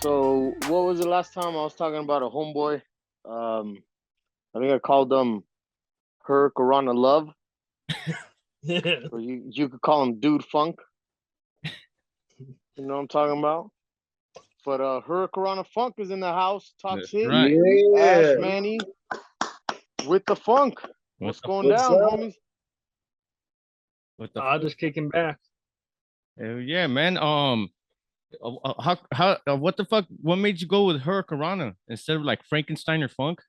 So, what was the last time I was talking about a homeboy? I think I called him Hurricanrana Love, or you could call him Dude Funk. You know what I'm talking about? But Hurricanrana Funk is in the house. Talk That's shit. right. Ash Yeah. Manny with the funk. What's going What's down, up? homies? What the I'll just kicking back. hell yeah, man. What the fuck? What made you go with Hurricanrana instead of like Frankenstein or Funk?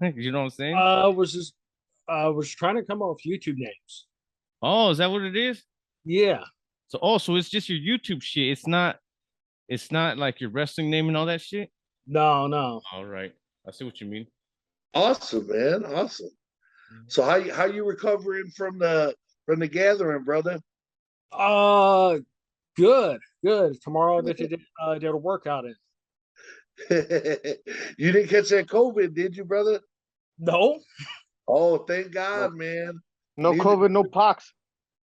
You know what I'm saying? Was trying to come up with YouTube names. Oh, is that what it is? Yeah. So it's just your YouTube shit. It's not like your wrestling name and all that shit. No. All right, I see what you mean. Awesome, man. Awesome. So how you recovering from the gathering, brother? Good. Tomorrow did a workout in. You didn't catch that COVID, did you, brother? No. Oh, thank God, man. No Neither- COVID, no pox.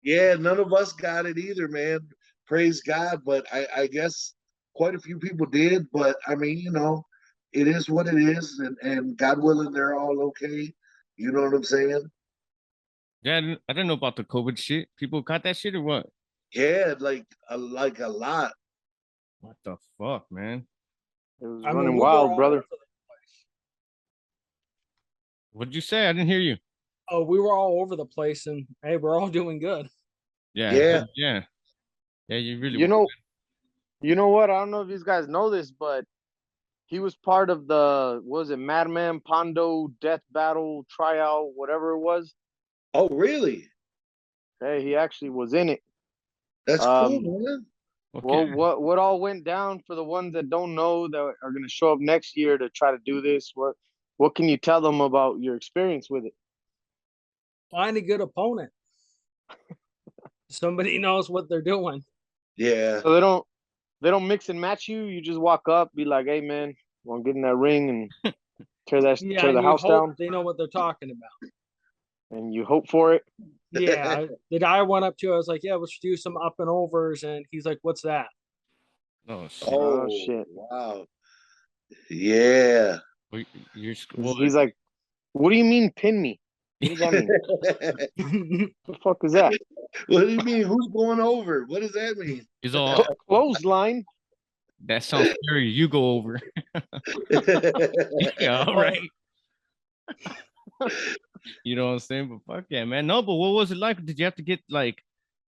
Yeah, none of us got it either, man. Praise God. But I guess quite a few people did. But I mean, it is what it is, and God willing, they're all okay. You know what I'm saying? Yeah, I didn't know about the COVID shit. People got that shit or what? Yeah, like a lot. What the fuck, man? It was I mean, running we were wild, all brother. over the place. What'd you say? I didn't hear you. Oh, we were all over the place, and hey, we're all doing good. Yeah, Yeah. yeah. You really. You know what? I don't know if these guys know this, but he was part of the Madman Pondo Death Battle Tryout, whatever it was. Oh, really? Hey, he actually was in it. That's cool, man. Okay. Well, what all went down for the ones that don't know that are going to show up next year to try to do this? What can you tell them about your experience with it? Find a good opponent. Somebody knows what they're doing. Yeah. So they don't mix and match you. You just walk up, be like, "Hey, man, want to get in that ring and tear the You house hope down?" they know what they're talking about. And you hope for it. Yeah, the guy I went up to, I was like, "Yeah, let's do some up and overs," and he's like, "What's that?" Oh shit. Oh, shit. Wow. Yeah. Well, He's like, "What do you mean, pin me? What does that mean? What the fuck is that? What do you mean? Who's going over? What does that mean? he's all. Clothesline." That sounds scary. You go over. Yeah, all right. You know what I'm saying? But fuck yeah, man. No, but what was it like? Did you have to get like?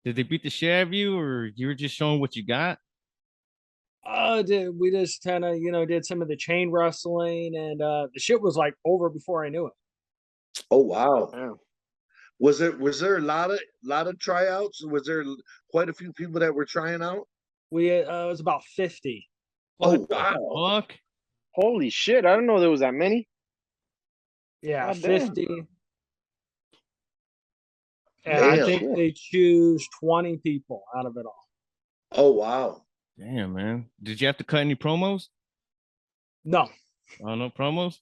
Did they beat the shit out of you, or you were just showing what you got? We just kind of, did some of the chain wrestling, and the shit was like over before I knew it. Oh wow. Yeah. Was there a lot of tryouts? Was there quite a few people that were trying out? It was about 50. Oh What the wow. fuck? Holy shit! I didn't know there was that many. Yeah, God damn. 50. And I Damn. think they choose 20 people out of it all. Oh wow. Damn, man. Did you have to cut any promos? No, Oh, no promos.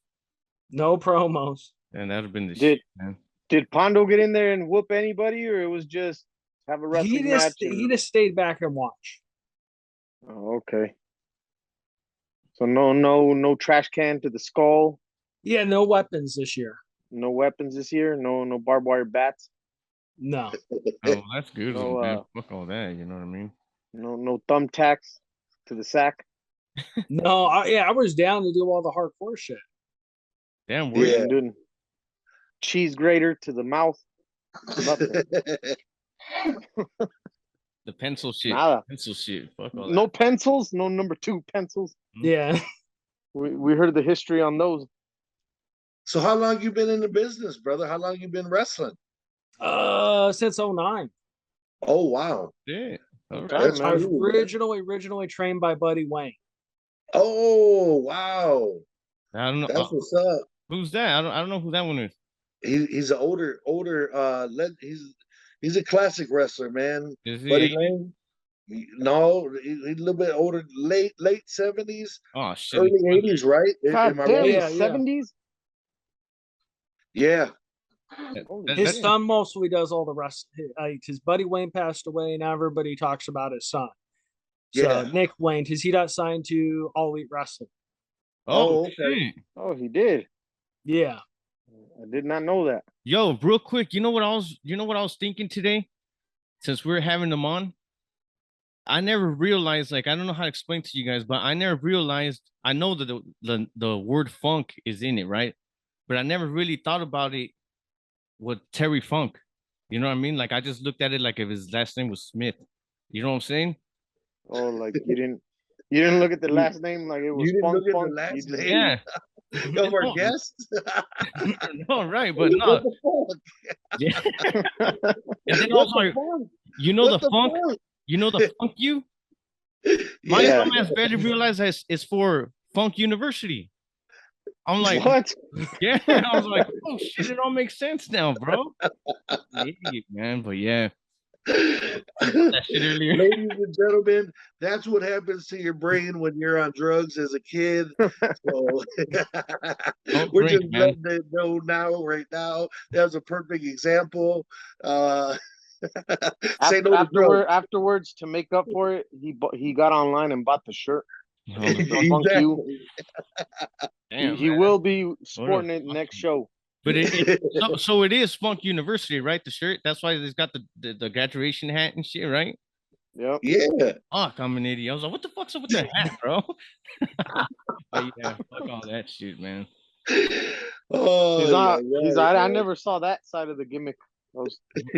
no promos. And that'd have been the Did- shit, man. Did Pondo get in there and whoop anybody, or it was just have a wrestling match? He just stayed back and watched. Oh, okay. So no trash can to the skull. Yeah, no weapons this year. No weapons this year. No barbed wire bats. No. Oh, that's good, No, man. Fuck all that. You know what I mean? No thumbtacks to the sack. No, I was down to do all the hardcore shit. Damn, We Yeah. ain't doing cheese grater to the mouth. Nothing. the pencil shit. Nada. Pencil shit. Fuck all that. No pencils. No number 2 pencils. Yeah. We heard the history on those. So how long you been in the business, brother? How long you been wrestling? Since 09. Oh wow. Yeah. All right. That's I was cool. originally trained by Buddy Wayne. Oh wow. I don't know. That's what's up. Who's that? I don't know who that one is. He's an older he's a classic wrestler, man. Is he? Buddy Lane? No, he's a little bit older, late 70s, Oh shit. early 80s, right? God Am I damn, right? Yeah. 70s. Yeah. His son mostly does all the rest. His Buddy Wayne passed away, and everybody talks about his son. So Yeah. Nick Wayne, because he got signed to All Elite Wrestling. Oh, okay. shit. Oh, he did. Yeah. I did not know that. Yo, real quick, you know what I was thinking today? Since we're having them on, I never realized, like, I don't know how to explain to you guys, but I never realized. I know that the word funk is in it, right? But I never really thought about it with Terry Funk. You know what I mean? Like, I just looked at it like if his last name was Smith. You know what I'm saying? Oh, like you didn't look at the last name like it was You didn't Funk look at the Funk. You last just name Yeah. of our No, guest. no, right, but What no. the fuck? Yeah. And then What also, the fuck? you know What the the funk, fuck? you know the funk you? My Yeah. dumbass barely realized that it's for Funk University. I'm like, what? yeah. I was like, oh shit, it all makes sense now, bro. Idiot, man. But yeah, that shit earlier. Ladies and gentlemen, that's what happens to your brain when you're on drugs as a kid. So Don't we're drink, just man. letting it know now, right now. That was a perfect example. Say no to drugs. Afterwards, to make up for it, he got online and bought the shirt. Oh, Funk you. Exactly. damn, He man. will be What a sporting it next show. But so it is Funk University, right? The shirt. That's why it's got the graduation hat and shit, right? Yep. Yeah. Fuck, I'm an idiot. I was like, what the fuck's up with that hat, bro? But yeah, fuck all that shit, man. Oh, He's yeah, on. He's. yeah, I never saw that side of the gimmick.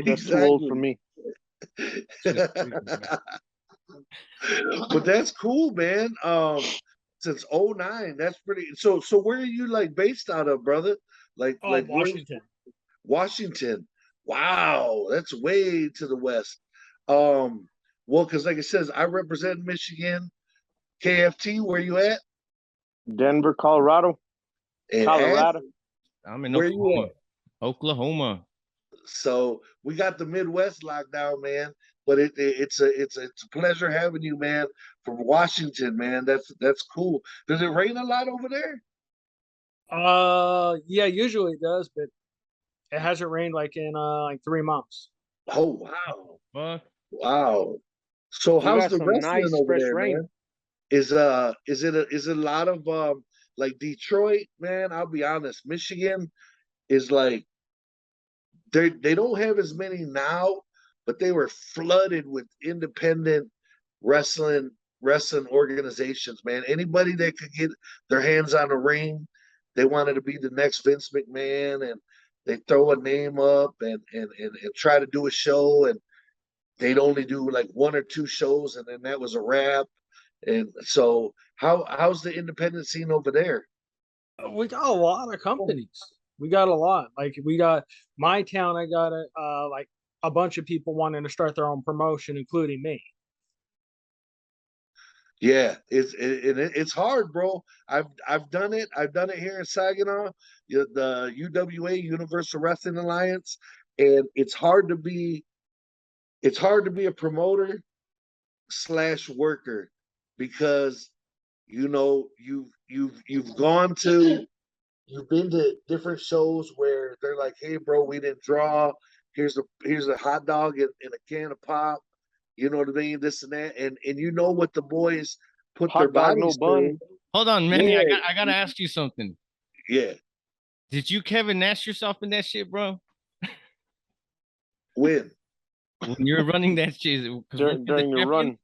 That's too old for exactly. me. But that's cool, man. Since '09, that's pretty. So where are you like based out of, brother? Like where? Washington. Washington. Wow, that's way to the west. Um, well, because like it says, I represent Michigan. KFT, where you at? Denver, Colorado, And Colorado. I'm in where you Oklahoma. at? Oklahoma. So we got the Midwest locked down, man. But it's a pleasure having you, man, from Washington, man. That's cool. Does it rain a lot over there? Yeah, usually it does, but it hasn't rained like in like 3 months. Oh wow, Fuck. wow. So We how's got the some wrestling nice over fresh there, rain. man? Is it a lot of like Detroit, man? I'll be honest, Michigan is like they don't have as many now, but they were flooded with independent wrestling organizations, man. Anybody that could get their hands on a ring, they wanted to be the next Vince McMahon, and they throw a name up and try to do a show, and they'd only do like one or two shows, and then that was a wrap. And so, how's the independent scene over there? We got a lot of companies. We got a lot. Like we got my town. I got like a bunch of people wanting to start their own promotion, including me. Yeah, it's hard, bro. I've done it. I've done it here in Saginaw, the UWA Universal Wrestling Alliance, and it's hard to be a promoter slash worker because you know you've been to different shows where they're like, hey, bro, we didn't draw. Here's a hot dog and a can of pop. You know what I mean? This and that, and you know what the boys put their Hot dog, no bodies bun. through. Hold on, Manny. Yeah, I gotta ask you something. yeah. Did you Kevin Nash yourself in that shit, bro? When? When you're running that shit, 'cause weren't you the During the champion? run.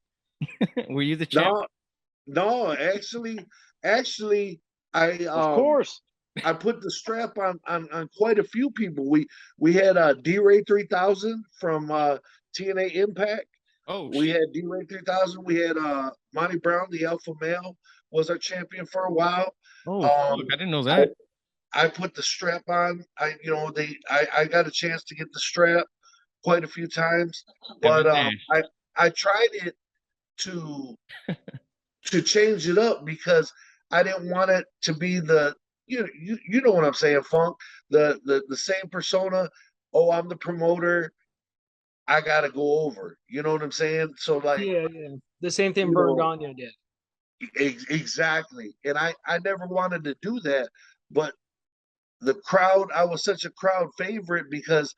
Were you the champ? No, actually, I Of course. I put the strap on quite a few people. We had D-Ray 3000 from TNA Impact. Oh We shit. had D-Ray 3000. We had Monty Brown, the Alpha Male, was our champion for a while. Oh fuck, I didn't know that. I put the strap on. I got a chance to get the strap quite a few times, but Kevin Nash. I tried it to to change it up because I didn't want it to be you know what I'm saying, Funk, the same persona. Oh, I'm the promoter. I gotta go over. You know what I'm saying? So like, Yeah, yeah. The same thing you know, Bergagna did. exactly. And I never wanted to do that, but the crowd, I was such a crowd favorite because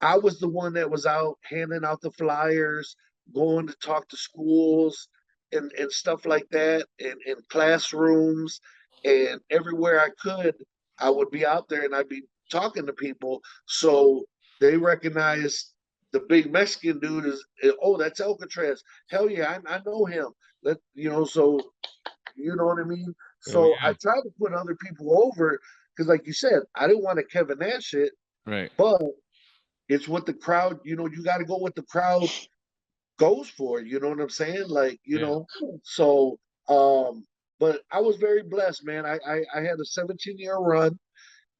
I was the one that was out handing out the flyers, going to talk to schools, and stuff like that, and in classrooms and everywhere I could, I would be out there and I'd be talking to people. So they recognize the big Mexican dude is, oh, that's Alcatraz. Hell yeah, I know him. So you know what I mean? Oh So I yeah. try to put other people over because, like you said, I didn't want to Kevin Nash it, Right. but it's what the crowd, you got to go what the crowd goes for. You know what I'm saying? Like, Yeah. so, but I was very blessed, man. I had a 17-year run,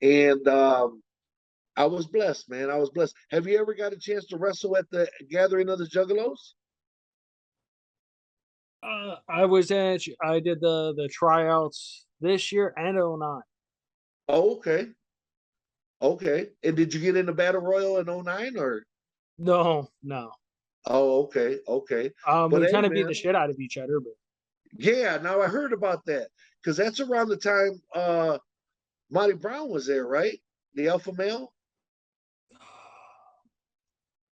and I was blessed, man. I was blessed. Have you ever got a chance to wrestle at the gathering of the Juggalos? I did the tryouts this year and '09. Oh, okay. Okay. And did you get in the Battle Royal in '09 or? No, no. Oh, okay. Okay. But We hey, kind of beat man, the shit out of each other, but yeah, now I heard about that because that's around the time Monty Brown was there, right? The alpha male.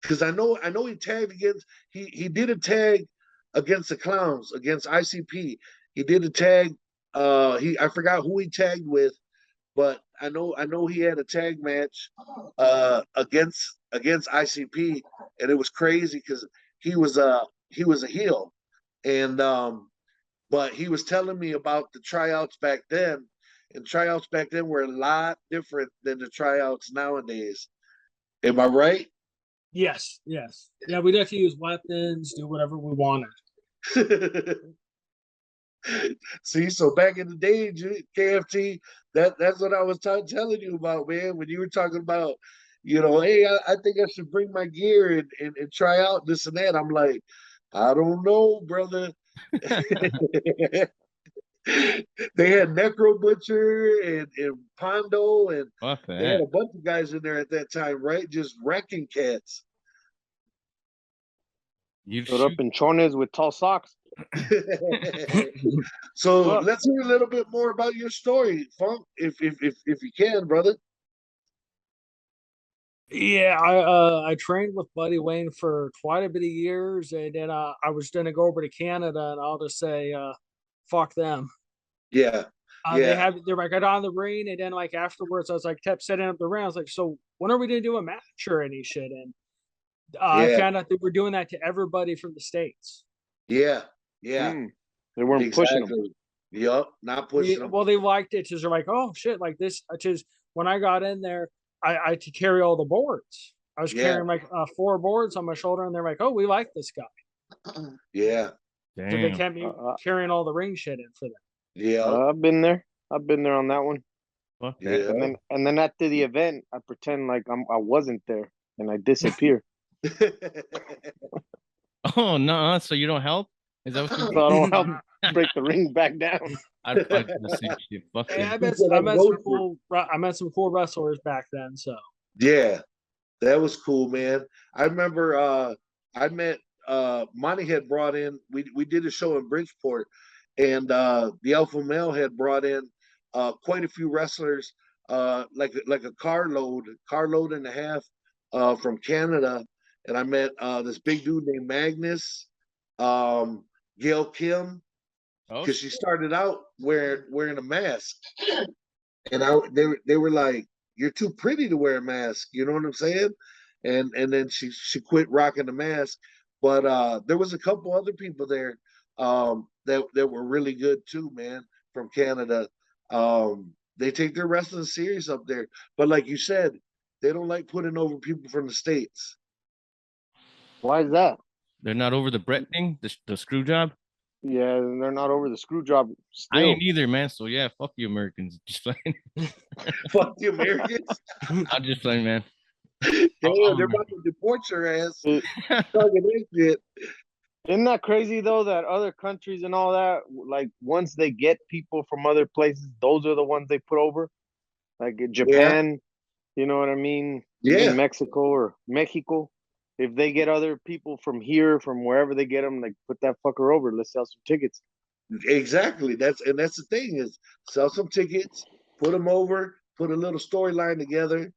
Because I know he tagged against he did a tag against the clowns against ICP. He did a tag. I forgot who he tagged with, but I know he had a tag match against ICP, and it was crazy because he was a heel, and but he was telling me about the tryouts back then, and tryouts back then were a lot different than the tryouts nowadays. Am I right? yes, yes, yeah. We'd have to use weapons, do whatever we wanted. See, so back in the day, KFT, that's what I was telling you about, man. When you were talking about, hey, I think I should bring my gear and try out this and that. I'm like, I don't know, brother. They had Necro Butcher and Pondo, and Fuck they had that. a bunch of guys in there at that time, right? Just wrecking cats. You Put up shoot. in chones with tall socks. So Fuck. let's hear a little bit more about your story, Funk, if you can, brother. Yeah, I trained with Buddy Wayne for quite a bit of years, and then I was gonna go over to Canada, and I'll just say, fuck them. Yeah, They yeah, have they're like got on the ring, and then like afterwards, I was like kept setting up the ring. I was like, so when are we gonna do a match or any shit? And I yeah, found out they were doing that to everybody from the states. yeah, yeah. They weren't pushing them. Exactly. Yup, not Yeah, pushing them. well, they liked it because they're like, oh shit, like this. Because when I got in there, I had to carry all the boards. I was Yeah, carrying like 4 boards on my shoulder, and they're like, oh, we like this guy. yeah, So they Damn. kept me carrying all the ring shit in for them. yeah, I've been there. I've been there on that one. Fuck that. yeah. And then after the event, I pretend like I wasn't there, and I disappear. Oh no, so you don't help? Is that what you So do? I don't help break the ring back down. I'd probably do the same shit. Fuck Hey, that. I met some cool wrestlers back then. So Yeah, that was cool, man. I remember I met Monty had brought in we did a show in Bridgeport, and the Alpha Male had brought in quite a few wrestlers, like a carload and a half from Canada. And I met this big dude named Magnus, Gail Kim, Oh because she shit. started out wearing a mask, and they were like, "You're too pretty to wear a mask." You know what I'm saying? And then she quit rocking the mask. But there was a couple other people there that were really good too, man, from Canada. They take their wrestling serious up there, but like you said, they don't like putting over people from the states. Why is that? They're not over the Brett thing, the screw job. Yeah, they're not over the screw job I still. ain't either, man. So yeah, fuck you Americans. Just playing. Fuck the Americans. I'm just playing, man. Damn, I'm they're about to deport your ass. It- Talking this shit. Isn't that crazy though that other countries and all that, like once they get people from other places, those are the ones they put over? Like in Yeah, Japan, you know what I mean? yeah. Even Mexico or Mexico. If they get other people from here, from wherever they get them, like put that fucker over. Let's sell some tickets. Exactly. That's the thing is sell some tickets, put them over, put a little storyline together,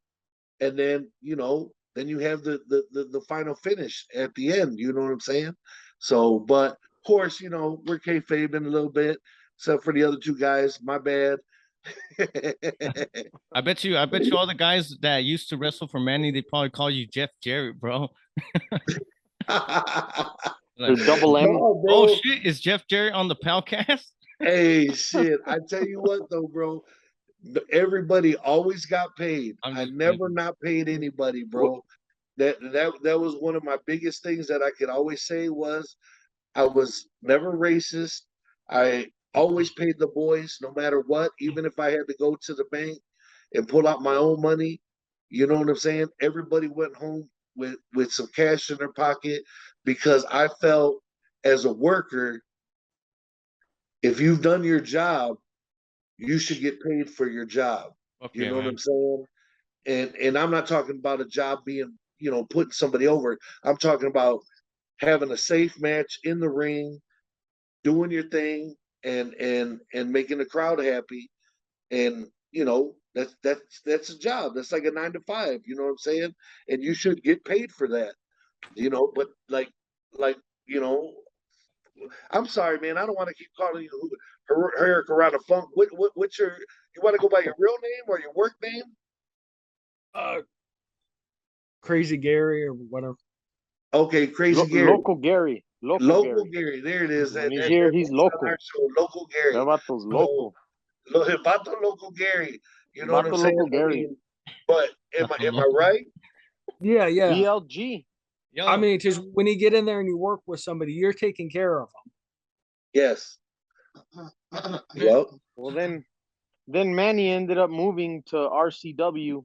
and then you have the final finish at the end. You know what I'm saying? So, but course, you know, we're kayfabing a little bit, except for the other two guys. My bad. I bet you all the guys that used to wrestle for Manny, they probably call you Jeff Jarrett, bro. Or double M. No, Oh bro. shit, is Jeff Jarrett on the Palcast? Hey, shit. I tell you what, though, bro. Everybody always got paid. I'm I just never kidding. not paid anybody, bro. That was one of my biggest things that I could always say was I was never racist. I always paid the boys no matter what, even if I had to go to the bank and pull out my own money. You know what I'm saying? Everybody went home with some cash in their pocket because I felt as a worker, if you've done your job, you should get paid for your job. You Okay, know what man. I'm saying? And I'm not talking about a job being, you know, putting somebody over. I'm talking about having a safe match in the ring, doing your thing, and making the crowd happy. And you know, that's a job. That's like a 9 to 5. You know what I'm saying? And you should get paid for that. You know, but like you know, I'm sorry, man. I don't want to keep calling you Hurricanrana Funk. What's your? You want to go by your real name or your work name? Crazy Gary or whatever. Okay, Crazy Gary. Local Gary. Local Gary. There it is. When he's here, he's that's on local. our show, Local Gary. That vato's local. Vato Local Gary. You know what I'm Vato saying? Local Gary. But am I right? Yeah, yeah. ELG. Yo, I mean, because when you get in there and you work with somebody, you're taking care of them. Yes. Well, Well, then Manny ended up moving to RCW,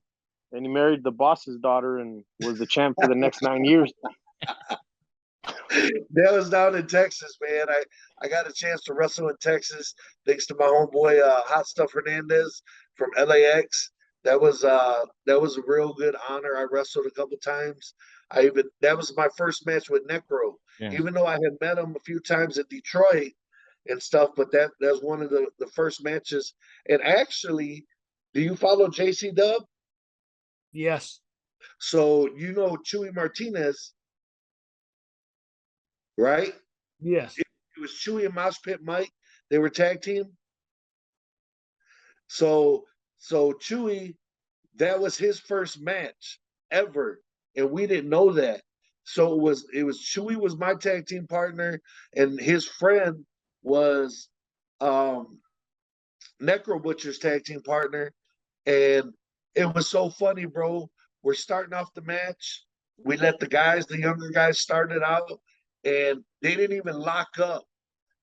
and he married the boss's daughter and was the champ for the next 9 years. that was down in Texas, man. I got a chance to wrestle in Texas thanks to my homeboy Hot Stuff Hernandez from LAX. That was a real good honor. I wrestled a couple times. That was my first match with Necro. yeah. Even though I had met him a few times in Detroit and stuff, but that's one of the first matches. And actually, do you follow JC Dub? Yes. So you know Chewy Martinez, right? Yes. It was Chewy and Mouse Pit Mike. They were tag team. So Chewy, that was his first match ever, and we didn't know that. So it was Chewy was my tag team partner, and his friend was Necro Butcher's tag team partner, and it was so funny, bro. We're starting off the match. We let the younger guys, start it out, and they didn't even lock up.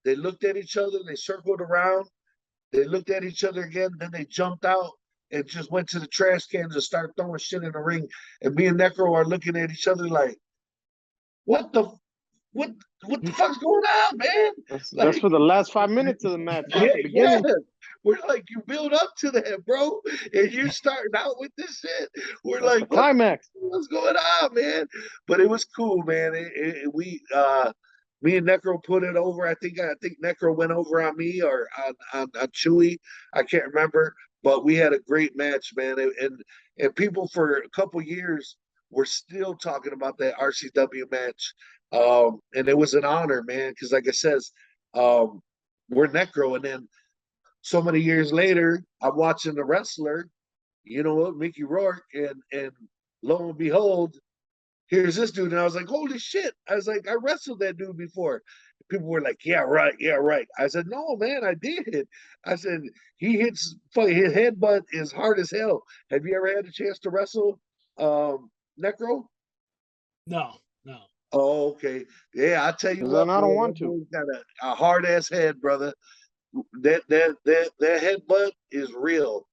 They looked at each other, they circled around, they looked at each other again, then they jumped out and just went to the trash cans and started throwing shit in the ring. And me and Necro are looking at each other like, what the what what the fuck's going on, man? That's for the last 5 minutes of the match, not Yeah, the beginning. yeah. We're like, you build up to that, bro, and you're starting out with this shit. We're That's like, the climax. what's going on, man? But it was cool, man. Me and Necro put it over. I think Necro went over on me or on Chewy. I can't remember, but we had a great match, man. And people for a couple years were still talking about that RCW match. And it was an honor, man, because like I says, we're Necro, and then so many years later, I'm watching the wrestler, you know what, Mickey Rourke, and lo and behold, here's this dude, and I was like, holy shit! I was like, I wrestled that dude before. People were like, yeah, right, yeah, right. I said, no, man, I did. I said he hits his headbutt is hard as hell. Have you ever had a chance to wrestle, Necro? No, no. Oh, okay. Yeah, I tell you Then what, I don't boy, want that to. boy's got a hard ass head, brother. That headbutt is real.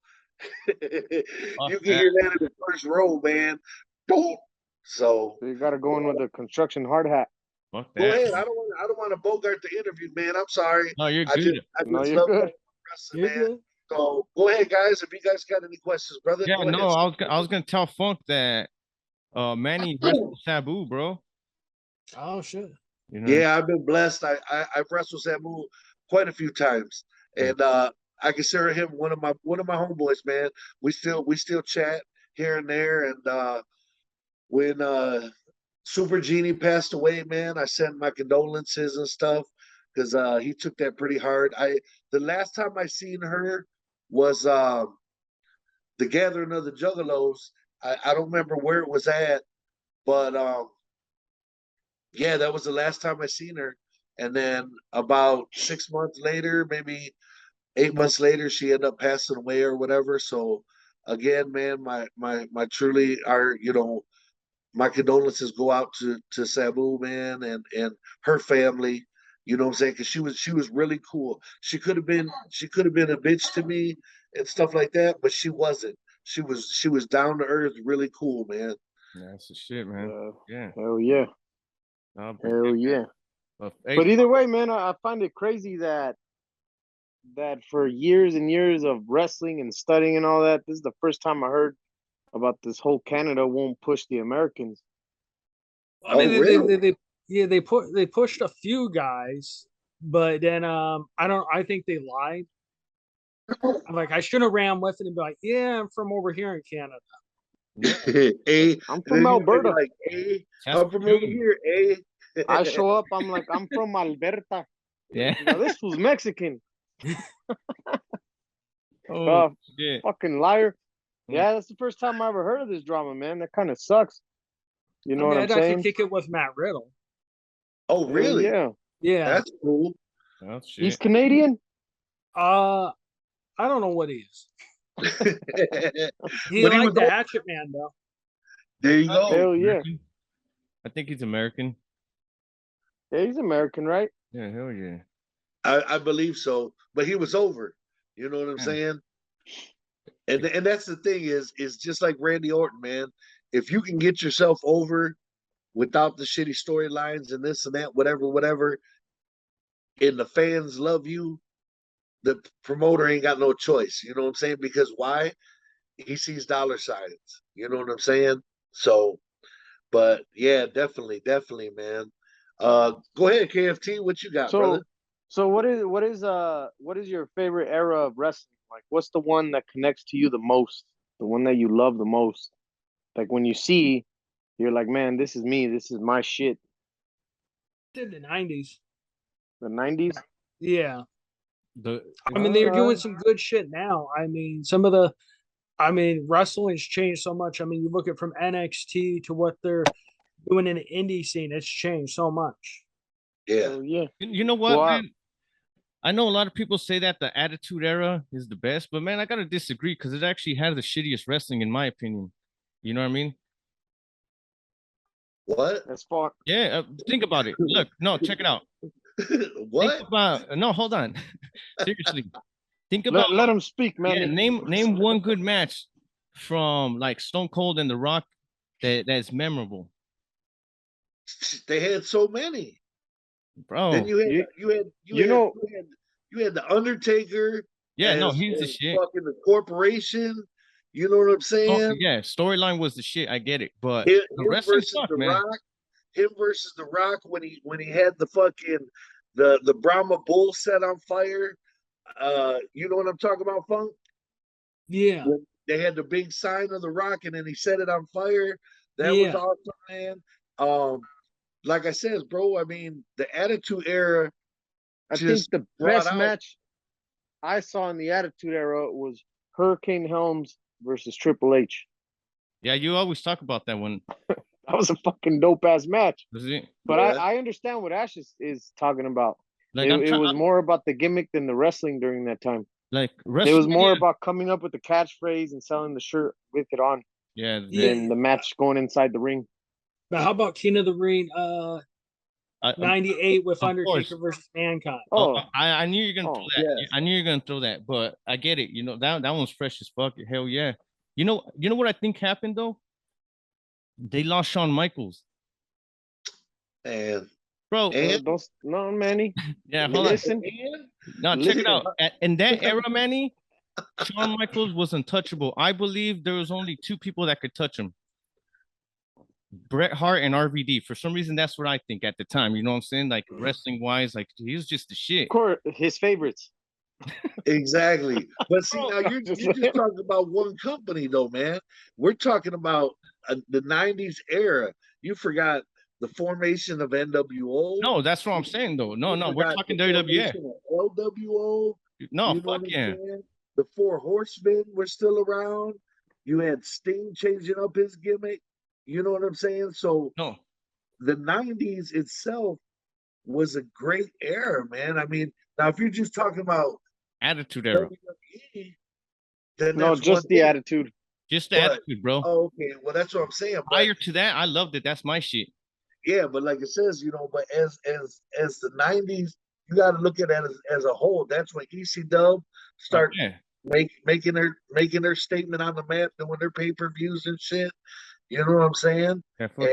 You can hear that in the first row, man. Don't. So So you got to go in with a construction hard hat. Fuck go that. ahead. I don't want to bogart the interview, man. I'm sorry. No, you're I good. No, just you're love good. wrestling, You're man. good. So go ahead, guys. If you guys got any questions, brother, Yeah, go no, ahead. I was gonna tell Funk that Manny wrestled Sabu, bro. Oh shit. You know, Yeah, I've been blessed. I've wrestled Samu quite a few times, and I consider him one of my homeboys, man. We still chat here and there, and when Super Genie passed away, man, I sent my condolences and stuff. because he took that pretty hard. The last time I seen her was the Gathering of the Juggalos. I don't remember where it was at, but yeah, that was the last time I seen her. And then about 6 months later, maybe 8 months later, she ended up passing away or whatever. So again, man, my truly are, my condolences go out to Sabu, man, and her family. You know what I'm saying? Because she was really cool. She could have been a bitch to me and stuff like that, but she wasn't. She was down to earth, really cool, man. Yeah, that's the shit, man. Yeah. Hell yeah. Hell yeah. But either way, man, I find it crazy that for years and years of wrestling and studying and all that, this is the first time I heard about this whole Canada won't push the Americans. I mean, really? they pushed a few guys, but then I think they lied. I'm like, I should have ran with it and be like, yeah, I'm from over here in Canada. I'm from Alberta. Like, I'm from over here. I show up, I'm like, I'm from Alberta. Yeah. Now, this was Mexican. Shit. Fucking liar. Yeah, that's the first time I ever heard of this drama, man. That kind of sucks. You know what I'm saying? I'd actually kick it with Matt Riddle. Oh, really? Yeah. That's cool. Oh, shit. He's Canadian? I don't know what he is. He liked the Hatchet Man, though. There you go. Hell yeah. I think he's American. Yeah, he's American, right? Yeah, hell yeah. I believe so. But he was over. You know what I'm saying? And that's the thing is just like Randy Orton, man. If you can get yourself over without the shitty storylines and this and that, whatever, and the fans love you, the promoter ain't got no choice. You know what I'm saying? Because why? He sees dollar signs. You know what I'm saying? So, but yeah, definitely, man. Go ahead, KFT. What you got, brother? So what is your favorite era of wrestling? Like, what's the one that connects to you the most? The one that you love the most? Like, when you see, you're like, man, this is me. This is my shit. Did the 90s. The 90s? Yeah. I mean, they're doing some good shit now. I mean, wrestling's changed so much. I mean, you look at from NXT to what they're doing in the indie scene, it's changed so much. Yeah. You know what, man? I know a lot of people say that the Attitude Era is the best, but man, I gotta disagree because it actually had the shittiest wrestling, in my opinion. You know what I mean? What? That's far. Yeah, think about it. Look, no, check it out. What? Think about, no, hold on. Seriously, think about. Let him speak, man. Yeah, name one good match from like Stone Cold and The Rock that's memorable. They had so many, bro. Then you had the Undertaker. Yeah, no, he's the shit. Fucking the Corporation. You know what I'm saying? Yeah, storyline was the shit. I get it, but the rest versus sucked, the man. Rock. Him versus the Rock when he had the fucking the Brahma bull set on fire. You know what I'm talking about, Funk? Yeah. When they had the big sign of the Rock and then he set it on fire. That was awesome, man. Like I said, bro, I mean, the Attitude Era. I think the best match I saw in the Attitude Era was Hurricane Helms versus Triple H. Yeah, you always talk about that one. That was a fucking dope ass match. Was it? But I understand what Ash is talking about. Like, it was more about the gimmick than the wrestling during that time. Like it was more about coming up with the catchphrase and selling the shirt with it on. Yeah. Than the match going inside the ring. But how about King of the Ring 98 with Undertaker versus Mankind? Oh, I knew you were gonna throw that. Yes. I knew you were gonna throw that, but I get it. You know, that one's fresh as fuck. Hell yeah. You know what I think happened though? They lost Shawn Michaels. And bro, no, Manny. Yeah, hold on. No, check it out. In that era, Manny, Shawn Michaels was untouchable. I believe there was only two people that could touch him. Bret Hart and RVD. For some reason, that's what I think at the time. You know what I'm saying? Like wrestling wise, like he was just the shit. Of course, his favorites. Exactly. But see, now you're just talking about one company, though, man. We're talking about the '90s era. You forgot the formation of NWO. No, that's what I'm saying though. No, You we're got talking the WWF. formation of LWO. No, You know fuck what I'm yeah. saying? The Four Horsemen were still around. You had Sting changing up his gimmick. You know what I'm saying? So No, the 90s itself was a great era, man. I mean, now if you're just talking about attitude era. WWE, then No, that's one just the thing. attitude. Just the But- attitude, bro. Oh, okay. Well, that's what I'm saying. But Prior to that, I loved it. That's my shit. yeah, but like it says, but as the 90s, you got to look at it as a whole. That's when ECW start Yeah. making their statement on the map, doing their pay-per-views and shit. You know what I'm saying? Yeah, fuck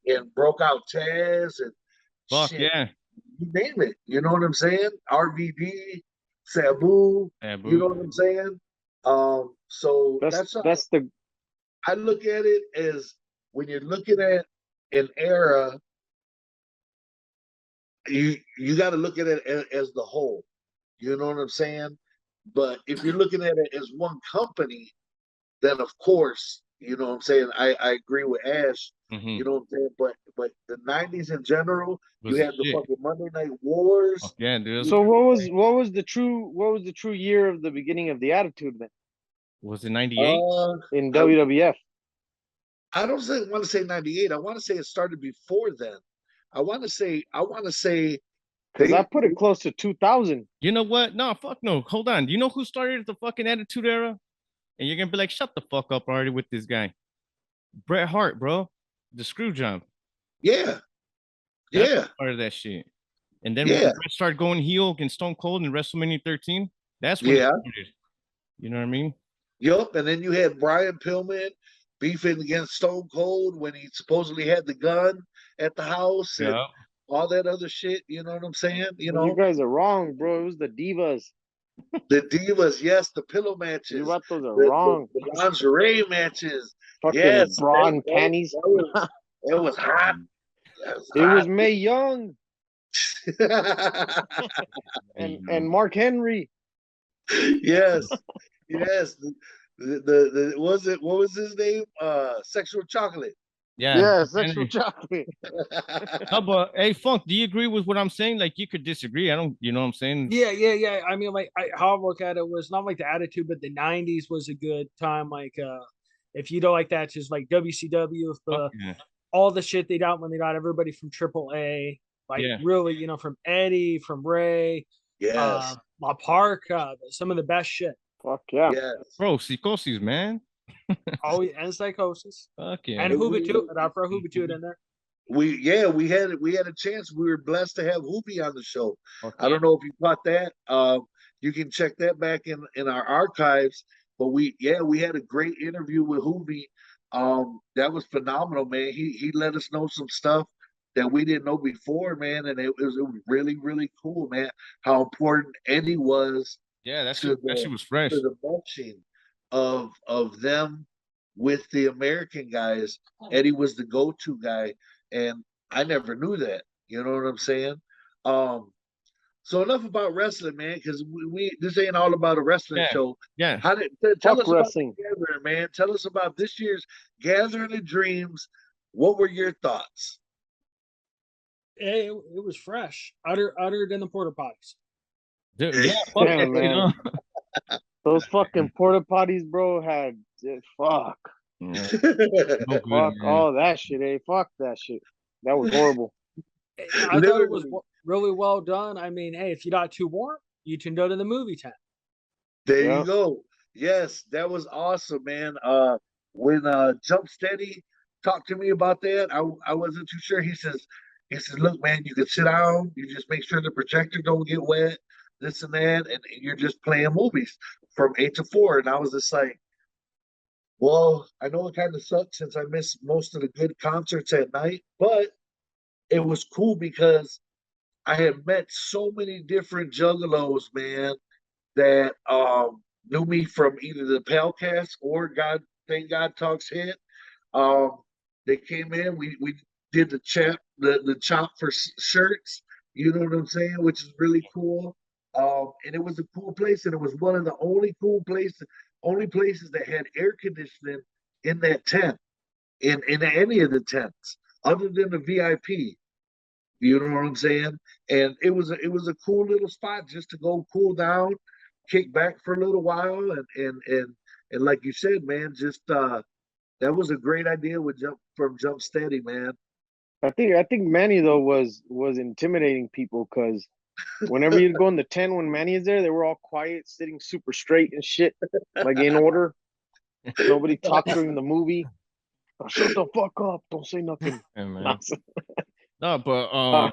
And broke out Taz and Fuck shit. yeah. You name it. You know what I'm saying? RVD, Sabu. Yeah, You know what I'm saying? So That's how the I look at it, as when you're looking at an era, you got to look at it as the whole. You know what I'm saying? But if you're looking at it as one company, then of course, you know what I'm saying, I agree with Ash. Mhm. You know what I'm saying? But the 90s in general, Was you had the shit. fucking Monday Night Wars. Fuck yeah, dude. so what was the true year of the beginning of the attitude then Was it 98? in WWF? I don't want to say 98. I want to say it started before then. I want to say Because I they- put it close to 2000. You know what? No, fuck no. Hold on. You know who started the fucking attitude era? And you're gonna be like, shut the fuck up already with this guy. Bret Hart, bro. The screw job. yeah. That's Yeah. part of that shit. And then Yeah. when Bret started going heel against Stone Cold in WrestleMania 13, that's when it Yeah. started. You know what I mean? Yup. And then you had Brian Pillman beefing against Stone Cold when he supposedly had the gun at the house and Yeah. all that other shit. You know what I'm saying? You Well, know, you guys are wrong, bro. It was the divas. the divas, yes, the pillow matches, You vatos are the, wrong. the lingerie matches. Fucking Yes, bra and that panties. it was hot. It was Mae Young and Mark Henry. yes, yes. The what was his name? Sexual Chocolate. Yeah. Yeah, sexual chocolate. No, but hey, Funk, do you agree with what I'm saying? Like, you could disagree. I don't, you know what I'm saying? Yeah. I mean, like, how I look at it was not like the attitude, but the '90s was a good time. Like, if you don't like that, just like WCW, Fuck yeah. all the shit they got when they got everybody from AAA, like Yeah. really, from Eddie, from Ray, Yes, La Park, some of the best shit. Fuck yeah. yes. Bro, Psychosis, man. Oh, and Psychosis, Fuck yeah. and Hubitude. I throw Hubitude in there. We had a chance. We were blessed to have Hoopy on the show. Fuck I don't know if you caught that. You can check that back in our archives. But we had a great interview with Hoopy. That was phenomenal, man. He let us know some stuff that we didn't know before, man, and it was really, really cool, man. How important Eddie was Yeah, that to shit was fresh. to the meshing of them with the American guys. Eddie was the go-to guy, and I never knew that. You know what I'm saying? So enough about wrestling, man, because we this ain't all about a wrestling show. Yeah. How did tell Fuck us about wrestling. the gathering, man? Tell us about this year's Gathering of Dreams. What were your thoughts? It was fresh, uttered in the porta potties. Dude, yeah, fuck Yeah, that, you man. know? Those fucking porta potties, bro, had fuck. Yeah, no good, Fuck man. all that shit, Fuck that shit. That was horrible. I thought it was really well done. I mean, hey, if you got too warm, you can go to the movie tent. There Yeah. you go. Yes, that was awesome, man. When Jump Steady talked to me about that, I wasn't too sure. He says, look, man, you can sit down, you just make sure the projector don't get wet, this and that, and you're just playing movies from 8 to 4. And I was just like, well, I know it kind of sucks since I missed most of the good concerts at night, but it was cool because I had met so many different juggalos, man, that knew me from either the Palcast or God Thank God Talks hit. They came in, we did the chop for shirts, you know what I'm saying, which is really cool. And it was a cool place, and it was one of the only places that had air conditioning in that tent, in any of the tents. other than the VIP. You know what I'm saying? And it was a cool little spot just to go cool down, kick back for a little while, and like you said, man, just that was a great idea with Jump Steady, man. I think Manny though was intimidating people because whenever you'd go in the 10 when Manny is there, they were all quiet, sitting super straight and shit, like in order. Nobody talked during the movie. Oh, shut the fuck up! Don't say nothing. Yeah, man. No, but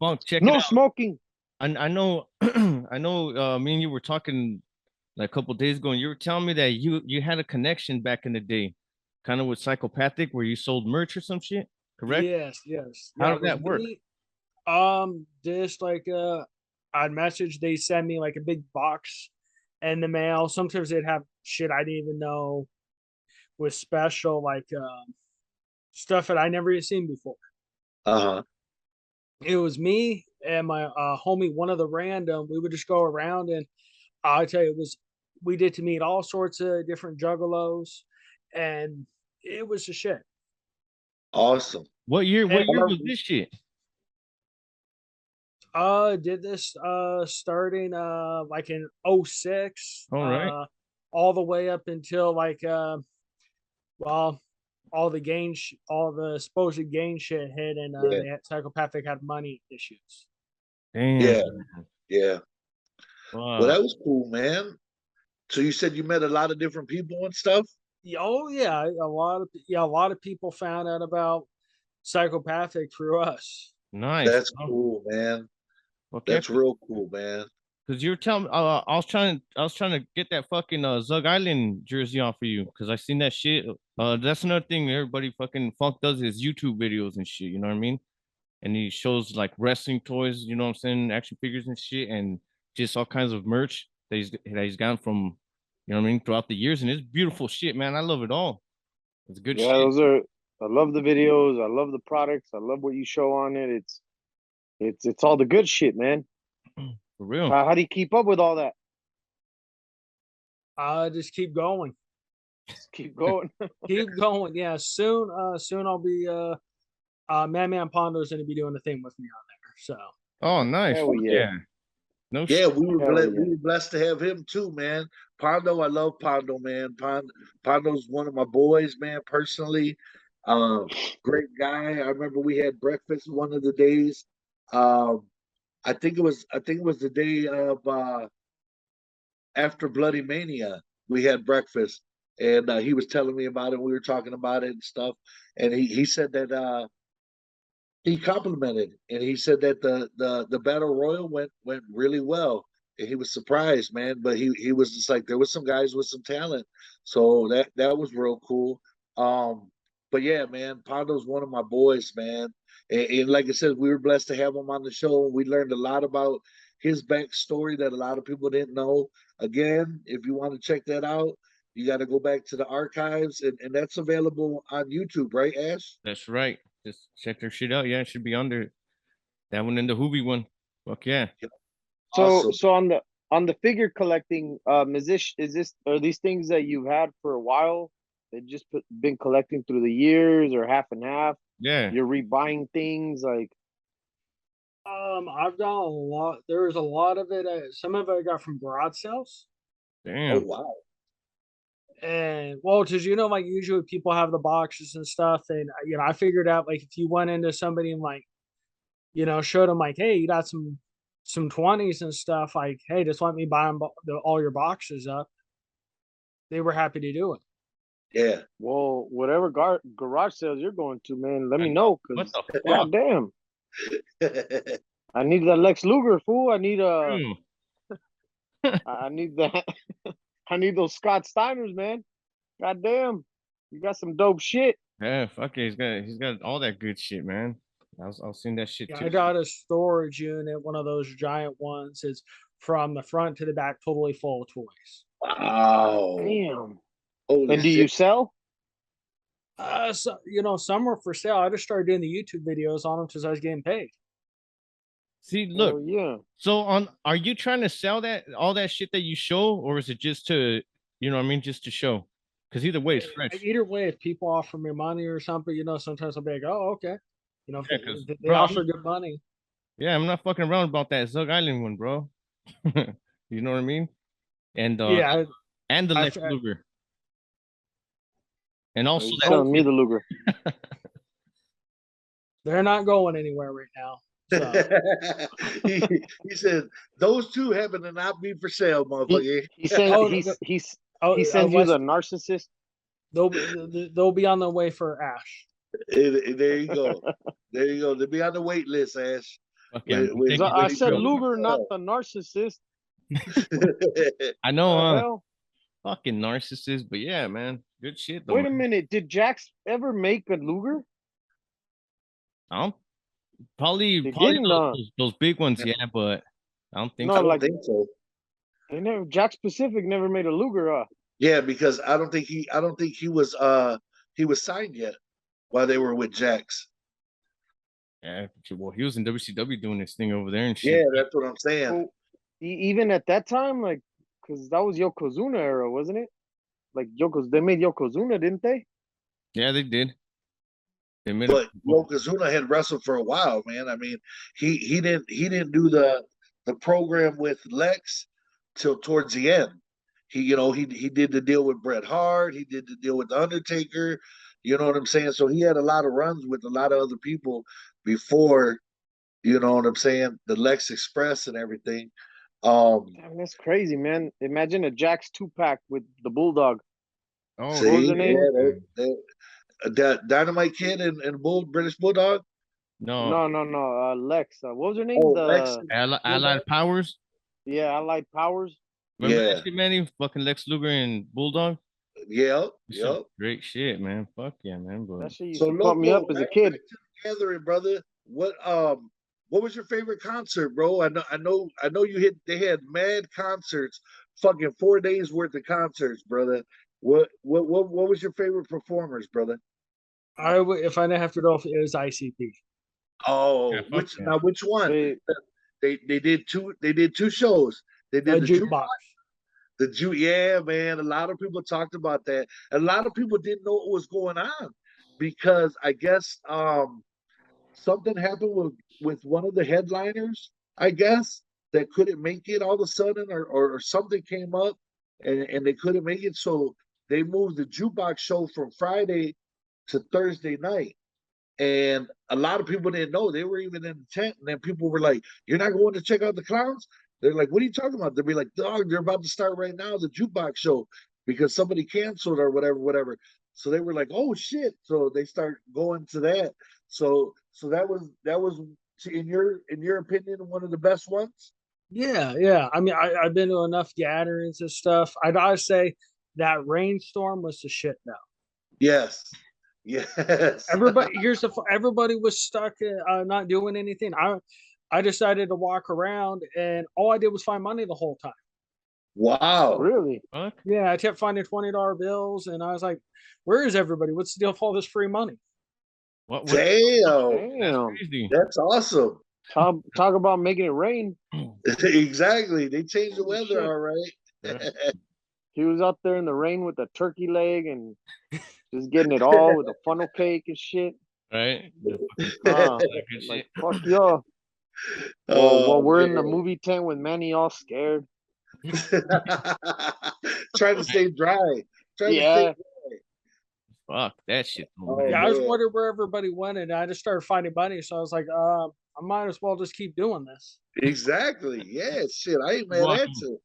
Funk, check it No out. smoking. I know I know me and you were talking like a couple days ago, and you were telling me that you had a connection back in the day, kind of with Psychopathic, where you sold merch or some shit, correct? Yes, yes. How Yeah, did it was that work? me. Just like I'd message, they send me like a big box in the mail. Sometimes they'd have shit I didn't even know was special, like stuff that I never even seen before. Uh-huh. It was me and my homie, one of the random. We would just go around, and I tell you, we did to meet all sorts of different juggalos, and it was a shit. Awesome. What year? What And- year was this shit? Did this starting like in 06. All right. All the way up until like well, all the supposed gain shit hit, and Yeah. they had Psychopathic had money issues. Damn. Yeah. Yeah. Well, Wow. that was cool, man. So you said you met a lot of different people and stuff? Oh yeah, a lot of people found out about Psychopathic through us. Nice. That's cool, man. Okay. That's real cool, man. Because you were telling me, I was trying to get that fucking Zug Island jersey on for you because I seen that shit. That's another thing everybody fucking Funk does is YouTube videos and shit. You know what I mean? And he shows like wrestling toys. You know what I'm saying? Action figures and shit, and just all kinds of merch that he's gotten from, you know what I mean, throughout the years. And it's beautiful shit, man. I love it all. It's good Yeah, shit. those are. I love the videos. I love the products. I love what you show on it. It's all the good shit, man. For real. How do you keep up with all that? Just keep going. Just keep going. Keep going. Yeah, soon I'll be Man Pondo's gonna be doing a thing with me on there. So Oh, nice. Hell Fuck yeah. yeah. No Yeah, shit. we were Hell blessed. yeah. We were blessed to have him too, man. Pondo, I love Pondo, man. Pondo's one of my boys, man. Personally, great guy. I remember we had breakfast one of the days. Um, I think it was the day of after Bloody Mania. We had breakfast, and he was telling me about it. We were talking about it and stuff, and he said that he complimented, and he said that the battle royal went really well, and he was surprised, man. But he was just like there was some guys with some talent, so that was real cool. But yeah, man, Pondo's one of my boys, man, and like I said, we were blessed to have him on the show. We learned a lot about his backstory that a lot of people didn't know. Again, if you want to check that out, you got to go back to the archives, and that's available on YouTube, right, Ash? That's right. Just check their shit out. Yeah, it should be under that one and the Hoobie one. Fuck yeah. So Awesome. so on the figure collecting, are these things that you've had for a while? They've just been collecting through the years, or half and half? Yeah. You're rebuying things like. I've done a lot. There's a lot of it. Some of it I got from garage sales. Oh Damn. wow. And well, because like usually people have the boxes and stuff, and I figured out like if you went into somebody and like, showed them like, hey, you got some 20s and stuff, like, hey, just let me buy them all your boxes up. They were happy to do it. Yeah. Well, whatever garage sales you're going to, man, let me know. What Cause the fuck? goddamn, I need that Lex Luger, fool. I need I need that. I need those Scott Steiners, man. Goddamn, you got some dope shit. Yeah, fuck yeah. He's got all that good shit, man. I was seeing that shit Yeah, too. I got a storage unit, one of those giant ones. It's from the front to the back, totally full of toys. Wow. Damn. Holy And do you shit. sell? So, some were for sale. I just started doing the YouTube videos on them because I was getting paid. See, look. Oh yeah. So are you trying to sell all that shit that you show, or is it just to, just to show? Because either way, it's fresh. Either way, if people offer me money or something, sometimes I'll be like, oh, okay. If Yeah, 'cause, they bro, offer good money. Yeah, I'm not fucking around about that Zug Island one, bro. You know what I mean? And Yeah, and the I- Lex Luger. And also He's that selling me the Luger. they're not going anywhere right now. So. he said those two happen to not be for sale, motherfucker. He sends Oh, he sends you the narcissist. They'll be on the way for Ash. There you go. There you go. They'll be on the wait list, Ash. Fuck yeah, I said Luger, not the narcissist. I know, Hell? fucking narcissist, but yeah, man, good shit. Though, Wait a man. minute. Did Jax ever make a Luger? I don't probably didn't, those big ones, yeah, but I don't think No, I so. don't like think so. they never. Jax Pacific never made a Luger. Yeah, because I don't think he was signed yet while they were with Jax. Yeah, well, he was in WCW doing this thing over there and shit. Yeah, that's what I'm saying. Well, even at that time, like, because that was Yokozuna era, wasn't it? Like they made Yokozuna, didn't they? Yeah, they did. They made But Yokozuna had wrestled for a while, man. I mean, he didn't do the program with Lex till towards the end. He did the deal with Bret Hart. He did the deal with the Undertaker. You know what I'm saying? So he had a lot of runs with a lot of other people before. You know what I'm saying? The Lex Express and everything. Damn, that's crazy, man. Imagine a Jax 2-pack with the Bulldog. Oh, see, what was their name? That Dynamite Kid and British Bulldog. no, Lex. What was her name? Oh, Lex. Allied Powers. Yeah, Allied Powers. Remember Yeah. that shit, man? Fucking Lex Luger and Bulldog. Yep. Some great shit, man. Fuck yeah, man. But That shit used to pump me up as a kid. Back to the Gathering, brother. What was your favorite concert, bro? I know they had mad concerts, fucking 4 days worth of concerts, brother. What was your favorite performers, brother? If I didn't have to go, it was ICP. Oh, Yeah, fuck yeah. which one? They did two shows. They did the Jukebox. Yeah, man. A lot of people talked about that. A lot of people didn't know what was going on because I guess something happened with one of the headliners, I guess, that couldn't make it all of a sudden, or something came up and they couldn't make it. So they moved the jukebox show from Friday to Thursday night. And a lot of people didn't know. They were even in the tent, and then people were like, "You're not going to check out the clowns?" They're like, "What are you talking about?" They'll be like, "Dog, they're about to start right now, the jukebox show, because somebody canceled or whatever." So they were like, "Oh shit!" So they start going to that. So that was in your opinion one of the best ones. Yeah. I mean, I've been to enough gatherings and stuff. I'd gotta say that rainstorm was the shit now. Yes. Everybody was stuck not doing anything. I decided to walk around, and all I did was find money the whole time. Wow. Really? Fuck. Yeah, I kept finding $20 bills, and I was like, "Where is everybody? What's the deal with all this free money?" What? Damn. Crazy. That's awesome. Talk about making it rain. Exactly. They changed the Holy weather, shit. all right. Yeah. He was out there in the rain with a turkey leg and just getting it all with a funnel cake and shit. Right? Like fuck y'all. While we're in the movie tent with Manny all scared. Trying to stay dry. Yeah. Fuck that shit. Oh, Yeah, I was man. wondering where everybody went, and I just started finding money. So I was like, I might as well just keep doing this. Exactly. Yeah, shit. I ain't mad Welcome. at you.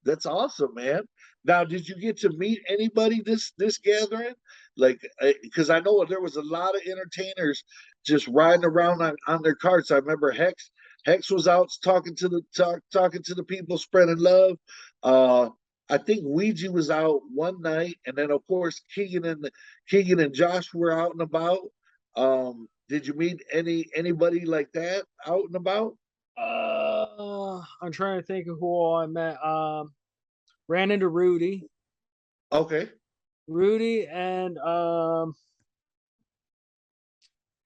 That's awesome, man. Now, did you get to meet anybody this gathering? Like, because I know there was a lot of entertainers just riding around on their carts. I remember Hex was out talking to the people, spreading love. I think Ouija was out one night, and then of course Keegan and Josh were out and about. Did you meet anybody like that out and about? I'm trying to think of who all I met. Ran into Rudy Okay. and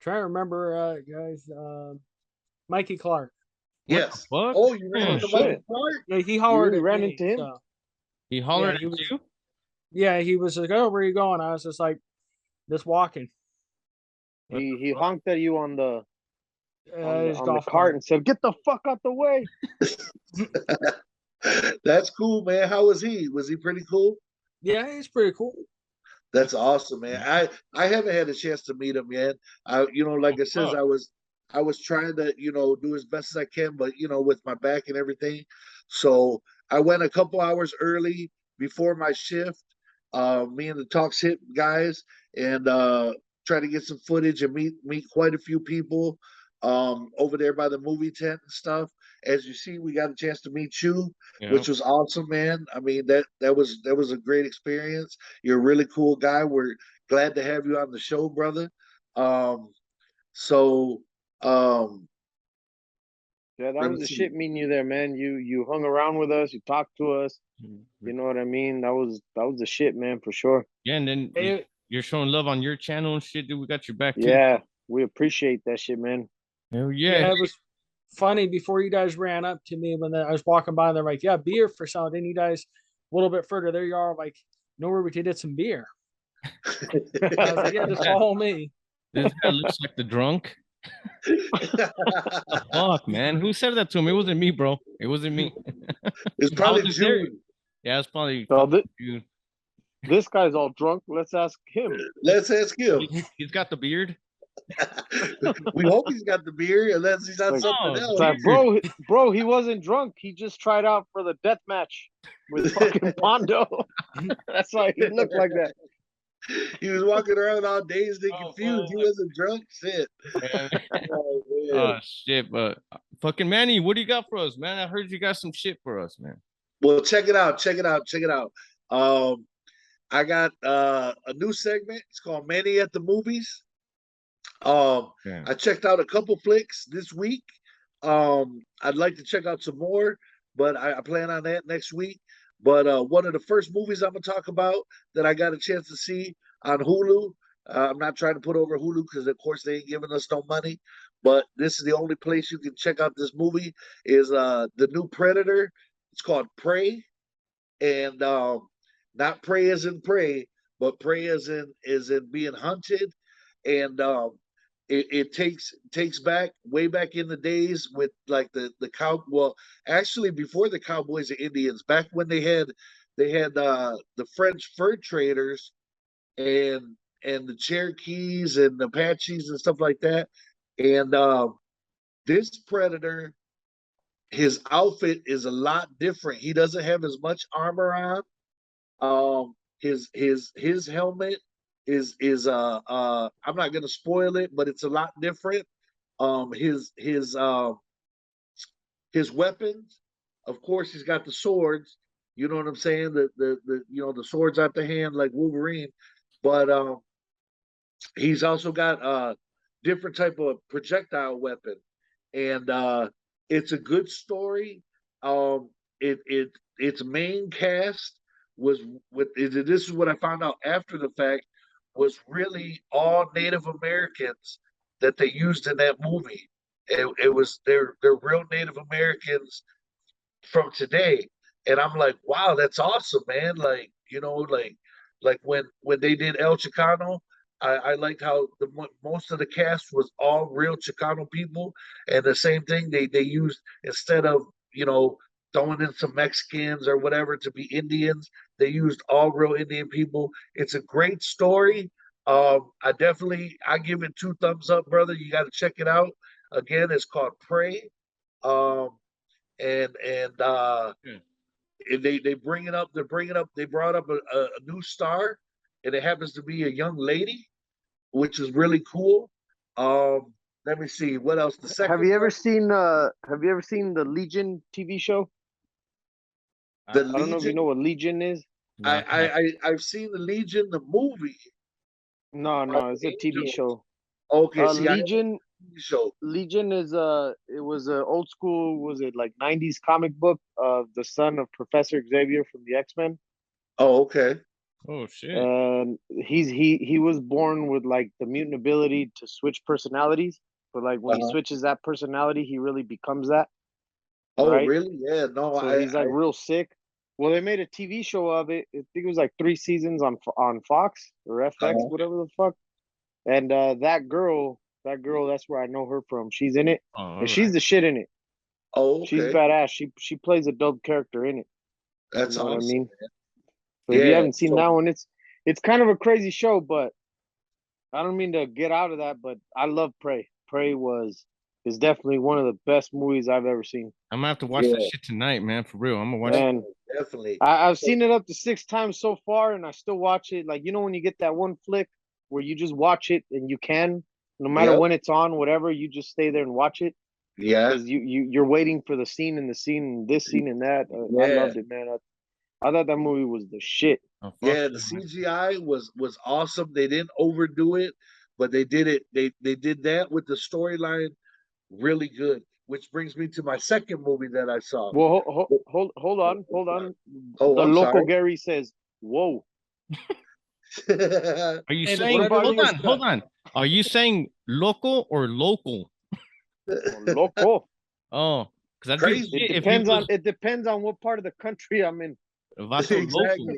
trying to remember guys, Mikey Clark. Yes. Fuck? Oh, you ran Oh, into shit. Mike Clark? Yeah, he hollered really at ran me, into him? so- He hollered he at was- you? Yeah, he was like, "Oh, where are you going?" I was just like, "Just walking." He honked at you on the His on the golf cart cart. and said, "Get the fuck out the way." That's cool, man. How was he? Was he pretty cool? Yeah, he's pretty cool. That's awesome, man. I haven't had a chance to meet him yet. Like I says, fuck. I was trying to, do as best as I can, but with my back and everything. So I went a couple hours early before my shift. Me and the Talks Hit guys, and try to get some footage and meet quite a few people over there by the movie tent and stuff. As you see, we got a chance to meet you, Yeah. which was awesome, man. I mean, that was a great experience. You're a really cool guy. We're glad to have you on the show, brother. So Yeah, that let was me the see. shit meeting you there, man. You hung around with us, you talked to us. You know what I mean? That was the shit, man, for sure. Yeah, and then Hey, you're showing love on your channel and shit, dude. We got your back too. Yeah, we appreciate that shit, man. Hell yeah, yeah. it was funny before you guys ran up to me when I was walking by. They're like, "Yeah, beer for sale." Then you guys a little bit further, there you are, like, "Know where we could get some beer?" I was like, "Yeah, just follow me." This guy looks like the drunk. Fuck, man. Who said that to him? It wasn't me, bro. It wasn't me. It's I probably was just there. June. Yeah, it's probably So fucking dude. this guy's all drunk. Let's ask him. Let's ask him. He's got the beard. We hope he's got the beer, unless he's on Like, something Oh, else. It's like, bro, he wasn't drunk. He just tried out for the death match with fucking Pondo. That's why he looked like that. He was walking around all dazed and Oh, confused. He fuck. wasn't drunk. Shit. Man. Oh, man. Oh shit, but fucking Manny, what do you got for us, man? I heard you got some shit for us, man. Well, check it out. Check it out. Check it out. I got a new segment. It's called Manny at the Movies. Yeah. I checked out a couple flicks this week. I'd like to check out some more, but I plan on that next week. But one of the first movies I'm gonna talk about that I got a chance to see on Hulu. I'm not trying to put over Hulu because, of course, they ain't giving us no money. But this is the only place you can check out this movie. Is the new Predator? It's called Prey, and not prey as in prey, but prey as in being hunted, and it takes back way back in the days with like the cow. Well, actually, before the Cowboys and Indians, back when they had the French fur traders and the Cherokees and the Apaches and stuff like that, and this Predator. His outfit is a lot different. He doesn't have as much armor on. His helmet is I'm not gonna spoil it, but it's a lot different. His weapons, of course, he's got the swords. You know what I'm saying? The swords at the hand like Wolverine, but he's also got a different type of projectile weapon, and it's a good story. Its main cast was this is what I found out after the fact, was really all Native Americans that they used in that movie. It was they're real Native Americans from today, and I'm like, wow, that's awesome, man. Like, like when they did El Chicano, I liked how most of the cast was all real Chicano people, and the same thing they used, instead of throwing in some Mexicans or whatever to be Indians, they used all real Indian people. It's a great story. I give it 2 thumbs up, brother. You got to check it out. Again, it's called Prey. Um, and Yeah. they bring it up. They brought up a new star, and it happens to be a young lady, which is really cool. Let me see what else. The second Have you ever one, seen the Legion TV show? the I don't know if you Legion. know what Legion is. I've seen the Legion, the movie. No, it's a TV Angel. show. Okay, see, I Legion show. Legion is it was a old school, was it like 90s comic book of the son of Professor Xavier from the X-Men. Oh, okay. Oh shit. And he was born with like the mutant ability to switch personalities, but like when he switches that personality, he really becomes that. Oh, Right? really? Yeah. No, So he's like real sick. Well, they made a TV show of it. I think it was like 3 seasons on Fox or FX, Uh-huh. whatever the fuck. And that girl, that's where I know her from. She's in it, Oh, all and she's right. the shit in it. Oh, She's okay. badass. She plays a dope character in it. That's You know what I awesome. mean? So if you Yeah. haven't seen So, that one, it's kind of a crazy show, but I don't mean to get out of that, but I love Prey. Prey is definitely one of the best movies I've ever seen. I'm gonna have to watch that Yeah. shit tonight, man. For real. I'm gonna watch it. And definitely. I've seen it up to 6 times so far, and I still watch it. Like, you know, when you get that one flick where you just watch it and you can, no matter Yep. when it's on, whatever, you just stay there and watch it Yeah. because you're waiting for the scene and this scene and that. I Yeah. loved it, man. I thought that movie was the shit. Oh, fuck Yeah, yeah, the man. CGI was awesome. They didn't overdo it, but they did it. They did that with the storyline really good. Which brings me to my second movie that I saw. Well, hold on. Oh, The I'm local sorry. Gary says, "Whoa." Are you And saying? Predator Hold was on, hold good. on. Are you saying local or local? Loco. Oh, because I do. Crazy. Shit It if he depends on what part of the country I'm in. was Vato local.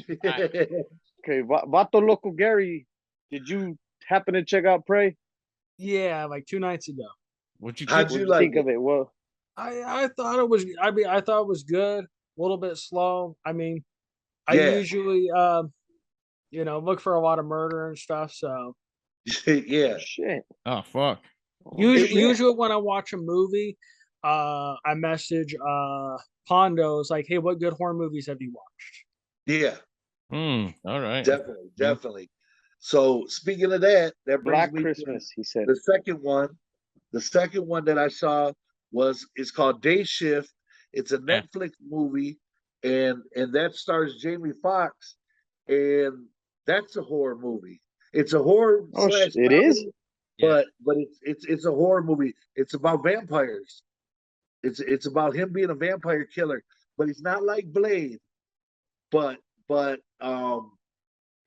Exactly. Okay, Vato Loco Gary, did you happen to check out Prey? Yeah, like 2 nights ago. What you How'd think? you What'd like think it? of it? Well, I thought it was. I mean, I thought it was good. A little bit slow. I mean, I Yeah. usually look for a lot of murder and stuff. So Yeah. shit. Oh fuck. usually when I watch a movie, I message Pondo's like, "Hey, what good horror movies have you watched?" Yeah. All right. Definitely. Definitely. So speaking of that, that brings Black me to Christmas, he said. the second one. The second one that I saw is called Day Shift. It's a Yeah. Netflix movie, and that stars Jamie Foxx, and that's a horror movie. It's a horror Oh, slash it is? comedy, Yeah. but it's a horror movie. It's about vampires. It's about him being a vampire killer, but he's not like Blade. But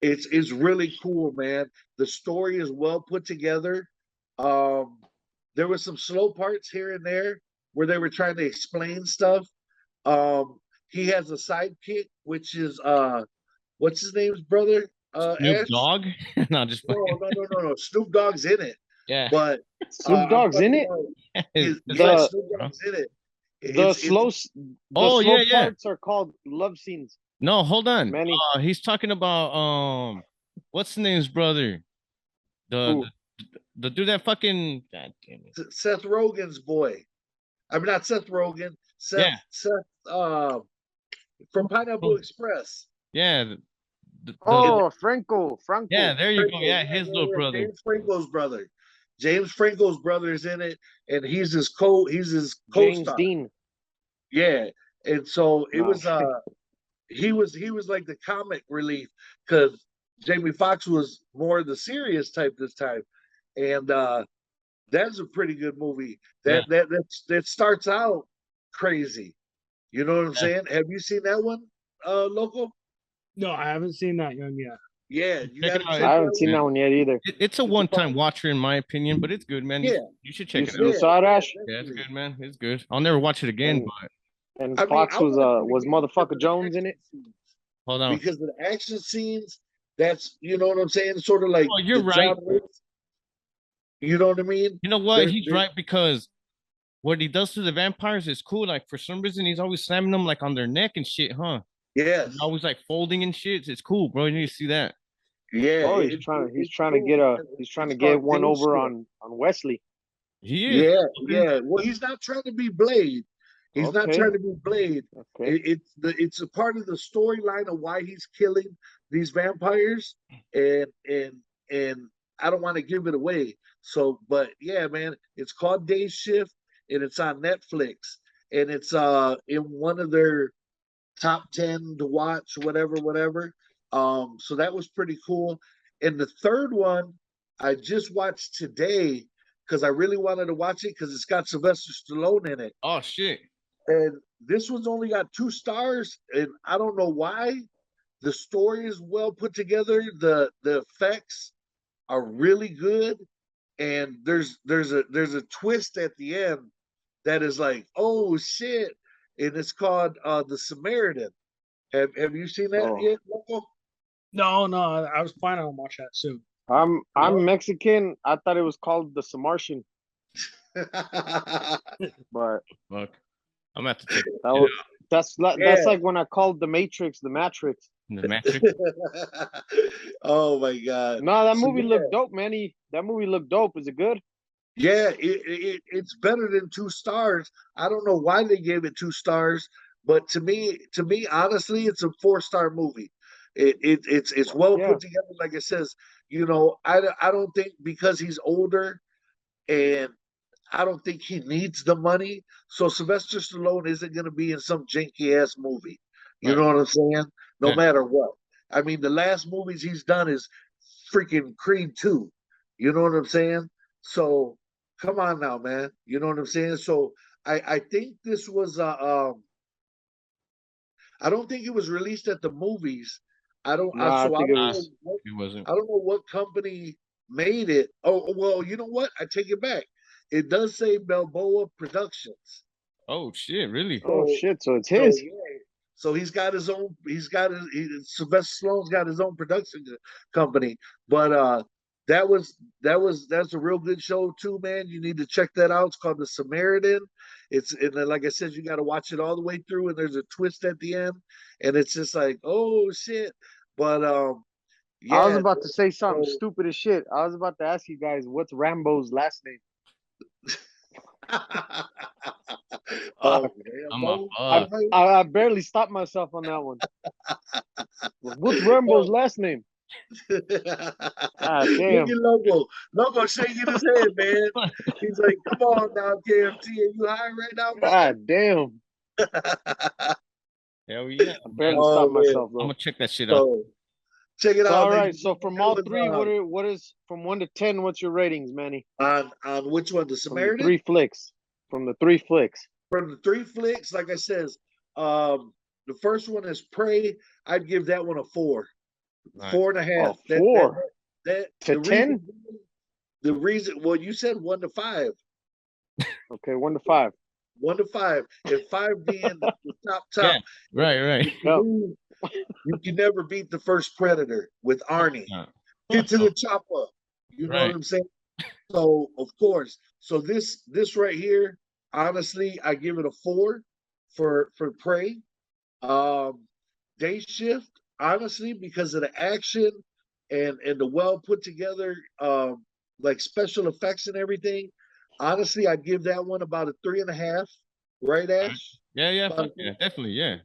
it's really cool, man. The story is well put together. Um, there was some slow parts here and there where they were trying to explain stuff. He has a sidekick, which is what's his name's brother? Snoop Ash? Dogg? No, just No, fucking. no. Snoop Dogg's in it, Yeah. but Snoop I'm Dogg's in talking it? about His yeah, life, Snoop bro. Dogg's in it. The It's slow Oh yeah, yeah. parts are called love scenes, No, hold on. Manny. He's talking about what's the name's brother? The Who? the dude that fucking God damn it. Seth Rogen's boy. I mean, not Seth Rogen. Yeah. Seth from Pineapple Express. Yeah. Oh, Franco. Yeah, there you go. Franco, Yeah, his little brother. James Franco's brother. James Franco's brother is in it, and he's his James co-star. Dean. Yeah, and so it No. was he was like the comic relief because Jamie Foxx was more the serious type this time, and that's a pretty good movie. That starts out crazy. You know what I'm saying? Have you seen that one, local? No, I haven't seen that one yet. Yeah, you Check it gotta out. check I haven't that seen one. that one yet either. It's a one-time watcher in my opinion, but it's good, man. Yeah. You should check it You out. saw it, Ash? Yeah, it's good, man. It's good. I'll never watch it again, And- but And I mean, Fox I was watched it was again because motherfucker of the Jones in it. action scenes. hold on. Because of the action scenes, that's you know what I'm saying, sort of like Oh, you're the right. John Wick. You know what I mean? You know what? They're- He's they're- right because what he does to the vampires is cool. Like for some reason, he's always slamming them like on their neck and shit, huh? Yes. He's always like folding and shit. It's cool, bro. You need to see that. Yeah. Oh, he's trying to get It's get called one Day over Shift. on Wesley. He is. Yeah, Okay. yeah. Well, he's not trying to be Blade. He's not Okay. trying to be Blade. Okay. It's a part of the storyline of why he's killing these vampires, and I don't want to give it away. So, but yeah, man, it's called Day Shift, and it's on Netflix, and it's in one of their top 10 to watch, whatever. So that was pretty cool. And the third one I just watched today because I really wanted to watch it because it's got Sylvester Stallone in it. Oh shit. And this one's only got 2 stars, and I don't know why. The story is well put together. The effects are really good, and there's a twist at the end that is like, oh shit! And it's called The Samaritan. Have you seen that Oh. yet, Loco? No, I was planning on watching that soon. I'm No? Mexican. I thought it was called the Samartian, but Fuck. I'm gonna have to check that's Yeah. like when I called the Matrix the Matrix. the Matrix. Oh my God. No, that So, movie yeah. looked dope, man. That movie looked dope. Is it good? Yeah, it's better than 2 stars. I don't know why they gave it 2 stars, but to me, honestly, it's a 4-star movie. It's well Yeah. put together. Like it says, I don't think because he's older and I don't think he needs the money. So Sylvester Stallone isn't going to be in some janky ass movie. You Right. know what I'm saying? No Yeah. matter what. I mean, the last movies he's done is freaking Creed 2. You know what I'm saying? So come on now, man. You know what I'm saying? So I think this was I don't think it was released at the movies. I don't Nah, I so I think it don't Nah, know was. what it wasn't. I don't know what company made it. Oh well, you know what? I take it back. It does say Balboa Productions. Oh shit! Really? Oh So shit! So it's so his. yeah. So he's got his own. Sylvester Stallone's got his own production company. But that's a real good show too, man. You need to check that out. It's called The Samaritan. And then, like I said, you got to watch it all the way through. And there's a twist at the end, and it's just like, oh shit. But yeah. I was about to say something so- stupid as shit. I was about to ask you guys what's Rambo's last name. Oh, I'm a I fuck. might- I barely stopped myself on that one. What's Rambo's last name? Look damn. at Logo shaking his head, man. He's like, "Come on now, KFT, are you high right now, brother?" God damn. Hell yeah! I barely Oh, stopped man. myself I'm though. gonna check that shit out. So check it So, out. all ladies right. and So gentlemen. from That all was, three, what is from 1 to 10? What's your ratings, Manny? on which one? The From the Samaritan? 3 flicks. From the 3 flicks. From the 3 flicks, like I says, the first one is Prey. I'd give that one a 4. Nice. 4.5. Oh, 4 That to 10. The reason, well, you said 1 to 5. Okay, 1 to 5. 1 to 5, and 5 being the top. Yeah. Right. Yep. You can never beat the first Predator with Arnie. Yeah. Get to the chopper. You know Right. what I'm saying? So of course, so this right here, honestly, I give it a 4 for Prey. Day Shift, honestly, because of the action and the well put together, like special effects and everything. Honestly, I'd give that one about a 3.5. Right, Ash? Yeah. About Fuck yeah. Definitely. Yeah.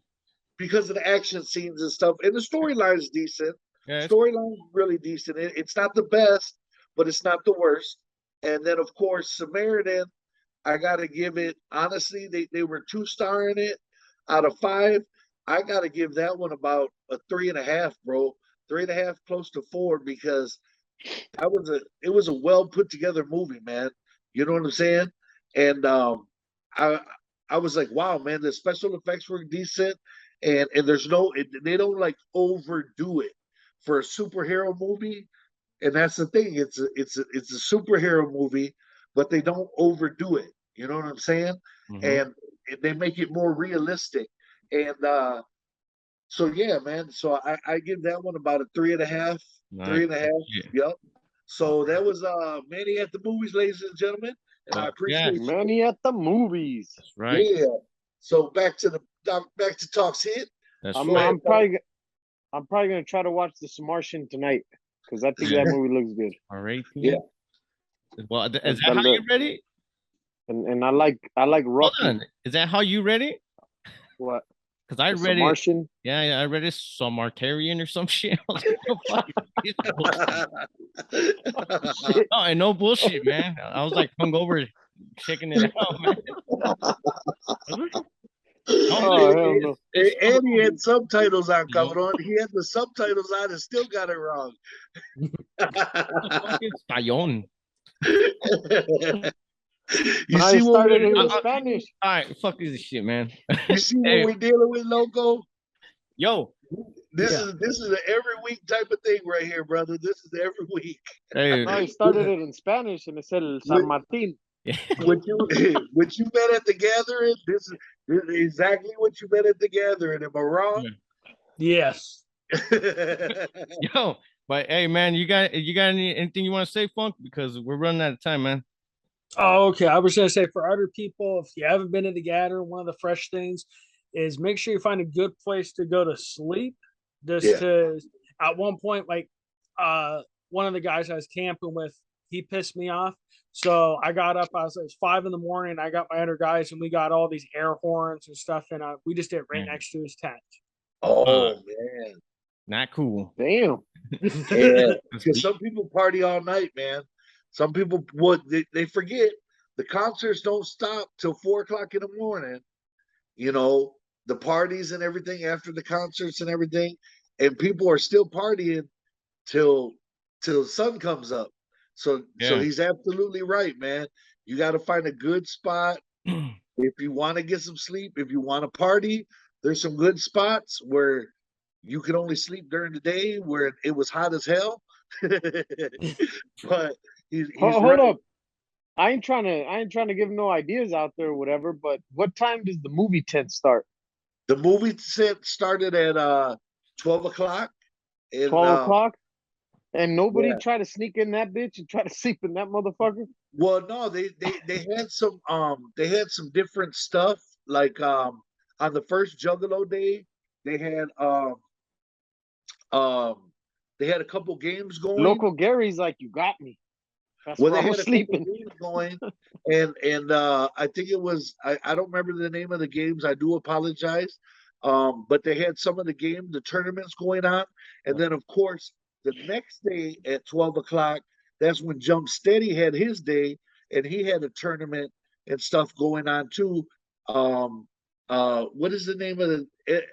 because of the action scenes and stuff. And the storyline is decent. Yeah. It's- Storyline is really decent. It's not the best, but it's not the worst. And then, of course, Samaritan, I got to give it, honestly, they were 2-star in it out of 5. I got to give that one about a 3.5, bro. 3.5, close to 4, because it was a well put together movie, man. You know what I'm saying? And I was like, wow, man, the special effects were decent, and there's they don't like overdo it for a superhero movie, and that's the thing. It's a superhero movie, but they don't overdo it. You know what I'm saying? Mhm. And they make it more realistic. And so yeah, man. So I give that one about a 3.5, Nice. 3.5. Yeah. Yep. So that was Manny at the Movies, ladies and gentlemen, and I appreciate you. Manny at the movies. That's right. Yeah. So back to Talks Hit. That's I'm right. probably gonna try to watch The Martian tonight because I think that movie looks good. All right. Yeah. Well, is that how you ready? And I like Hold Rocky. on. Is that how you read it? What? Because I The read it. Martian. Yeah, I read it Samartarian or some shit. I was like, what the fuck? Oh, and no bullshit, man. I was like hungover, checking it out, man. Oh hell no! And he had subtitles on coming on. He had the subtitles on and still got it wrong. Fucking Stallone. You I see what started we're it in doing? Spanish. All right, fuck this shit, man. You see what Hey. we're dealing with, Loco? Yo, This is an every week type of thing right here, brother. This is every week. hey, No, he started it in Spanish and it said El San Martin. What you met at the gathering? This is exactly what you met at the gathering. Am I wrong? Yes. Yo, but hey, man, you got anything you want to say, Funk? Because we're running out of time, man. Oh, okay. I was gonna say for other people, if you haven't been to the Gathering, one of the fresh things is make sure you find a good place to go to sleep. Just Yeah. to at one point, like one of the guys I was camping with, he pissed me off. So I got up, it was 5 in the morning, I got my other guys and we got all these air horns and stuff, and we just did it right Man. next to his tent. Oh man. Not cool. Damn. Yeah. Because some people party all night, man. Some people they forget the concerts don't stop till 4 o'clock in the morning. You know, the parties and everything after the concerts and everything, and people are still partying till the sun comes up. So Yeah. he's absolutely right, man. You got to find a good spot if you want to get some sleep. If you want to party, there's some good spots where you can only sleep during the day where it was hot as hell. But he's Hold right. up. I ain't trying to give no ideas out there or whatever, but what time does the movie tent start? The movie set started at 12 o'clock. And 12 o'clock? And nobody yeah. try to sneak in that bitch and try to sleep in that motherfucker? Well, no, they had some different stuff. Like on the first Juggalo day, they had um they had a couple games going. Local Gary's like, you got me. That's Well, where they I had was a couple sleeping. games going, and I think it was I don't remember the name of the games. I do apologize. But they had some of the tournaments going on, and then of course the next day at 12 o'clock, that's when Jump Steady had his day, and he had a tournament and stuff going on too. What is the name of the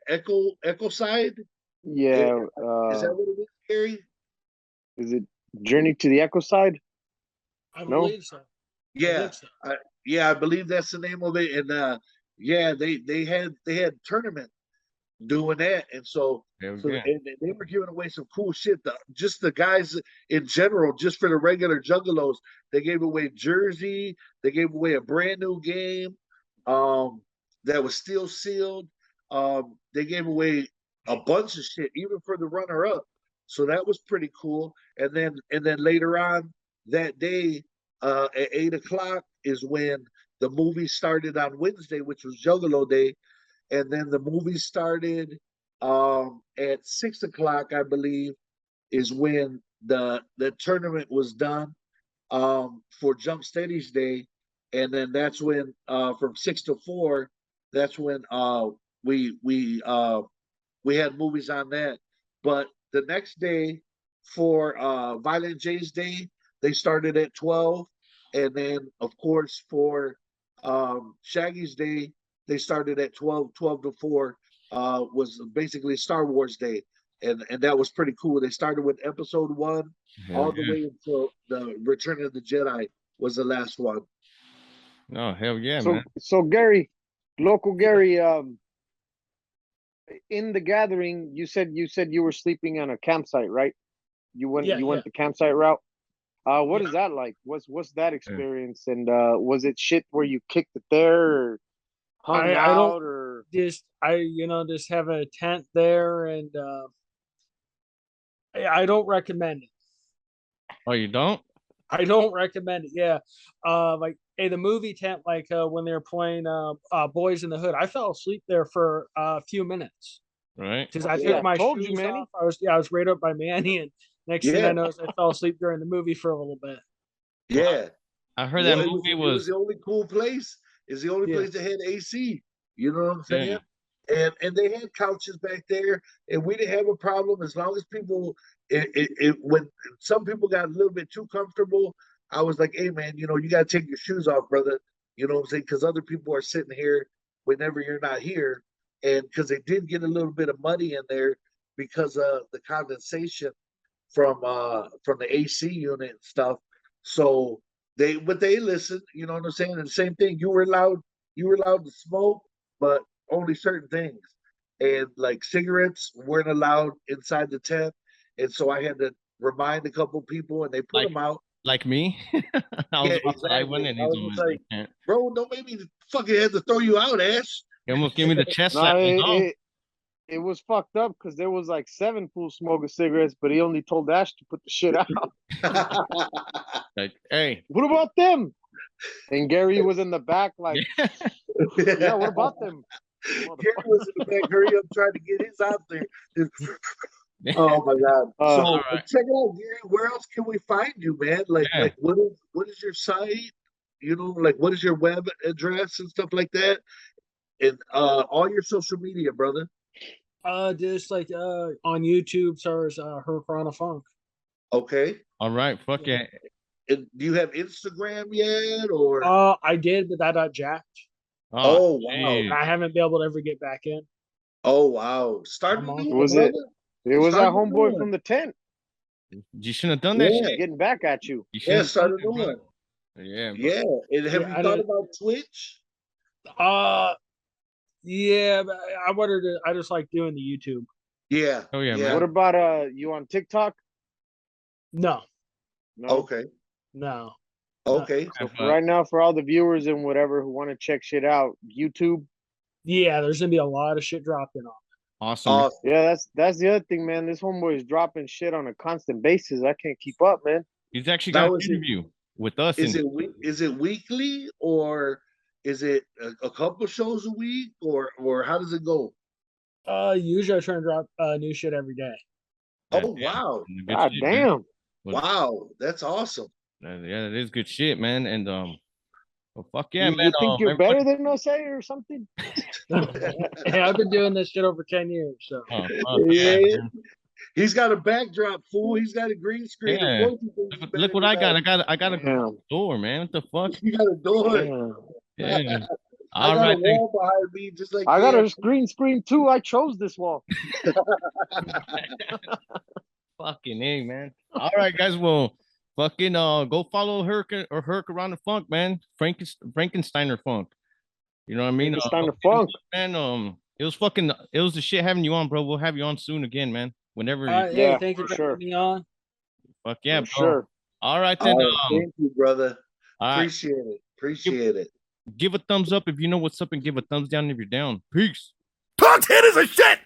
Echo Side? Yeah. Is that what it is, Gary? Is it Journey to the Echo Side? I No? believe so. Yeah, So. I believe that's the name of it. And yeah, they had tournament doing that, and so and they were giving away some cool shit. Just the guys in general, just for the regular Juggalos, they gave away jersey. They gave away a brand new game that was still sealed. They gave away a bunch of shit, even for the runner up. So that was pretty cool. And then later on that day, at 8 o'clock is when the movie started on Wednesday, which was Juggalo Day, and then the movie started at 6 o'clock, I believe, is when the tournament was done for Jump Steady's Day, and then that's when from 6 to 4, that's when we had movies on that. But the next day for Violent J's Day, they started at 12, and then of course for Shaggy's Day, they started at 12 to 4. Was basically Star Wars Day, and that was pretty cool. They started with episode 1 all the way until the Return of the Jedi was the last one. Oh hell yeah, man. So Gary, local Gary, in the Gathering, you said you were sleeping on a campsite, right? You went the campsite route. What is that like? What's that experience? And was it shit where you kicked it there or hung out or just have a tent there, and I don't recommend it. Oh, you don't? I don't recommend it. Yeah. Like the movie tent, like when they were playing Boys in the Hood, I fell asleep there for a few minutes. Right. Because I took my shoes Manny. off. I was right up by Manny, and next thing I know is I fell asleep during the movie for a little bit. Yeah. I heard that movie it was the only cool place. It's the only place that had AC. You know what I'm saying? And they had couches back there, and we didn't have a problem as long as people. When some people got a little bit too comfortable, I was like, "Hey, man, you got to take your shoes off, brother." You know what I'm saying? Because other people are sitting here whenever you're not here, and because they did get a little bit of muddy in there because of the condensation from the AC unit and stuff. So they listened. You know what I'm saying? And the same thing, you were allowed to smoke, but only certain things, and like cigarettes weren't allowed inside the tent, and so I had to remind a couple people, and they put them out. Like me, I was outside one, and he's like, bro, don't make me fucking have to throw you out, Ash. You almost gave me the chest No, slap. it was fucked up because there was like 7 fools smoking cigarettes, but he only told Ash to put the shit out. Like, hey, What about them? And Gary was in the back, like, yeah, what about them? Gary was in the back, hurry up, trying to get his out there. Oh my God! So all right. check it out, Gary. Where else can we find you, man? Like, Yeah. like what is your site? You know, like what is your web address and stuff like that, and all your social media, brother. Just like on YouTube, search Hurricanrana Funk. Okay. All right, fuck yeah. And do you have Instagram yet, or? I did, but that got jacked. Oh, wow. geez. And I haven't been able to ever get back in. Oh wow! Start I'm a on. new one, Was it? brother. It was Start that a new homeboy one. from the tent. You shouldn't have done that Yeah. shit. Getting back at you. You Yeah, shouldn't start have a done new that, one. bro. Yeah, bro. Yeah, and have Yeah, you I thought did. about Twitch? Yeah, but I wanted to. I just like doing the YouTube. Yeah. Oh, yeah, yeah. man. What about you on TikTok? No, No. Okay. no. Okay. So for right now, for all the viewers and whatever who want to check shit out, YouTube. Yeah, there's gonna be a lot of shit dropping on. Awesome. Awesome. Yeah, that's the other thing, man. This homeboy is dropping shit on a constant basis. I can't keep up, man. He's actually Now, got an is it- interview with us. Is and it weekly, or is it a couple shows a week, or how does it go? Usually I try to drop new shit every day. Oh yeah, wow! good God shit, man. damn. Wow, that's awesome. Yeah, that is good shit, man. And well, fuck yeah, you, man. you think you're everybody- better than us, eh, or something? Hey, I've been doing this shit over 10 years, so Oh, fuck yeah, Yeah. man. He's got a backdrop, fool. He's got a green screen. Of Yeah. course he thinks he's Look better what I got. than I got a Damn. door, man. What the fuck? us. You got a door. Damn. Yeah. I All got right, a then. wall behind me, just like I got him. a green screen too. I chose this wall. Fucking A, man. All right, guys. Well, fucking go follow Hurricanrana Funk, man. Frankensteiner Funk. You know what I mean? Frankensteiner Funk. Man, it was the shit having you on, bro. We'll have you on soon again, man. Whenever you hey, Yeah, thank you for for sure. having me on. fuck yeah, For bro. sure. All right, then. All right, thank you, brother. All right. Appreciate it. Appreciate it. Give a thumbs up if you know what's up, and give a thumbs down if you're down. Peace. Talk hitters a shit!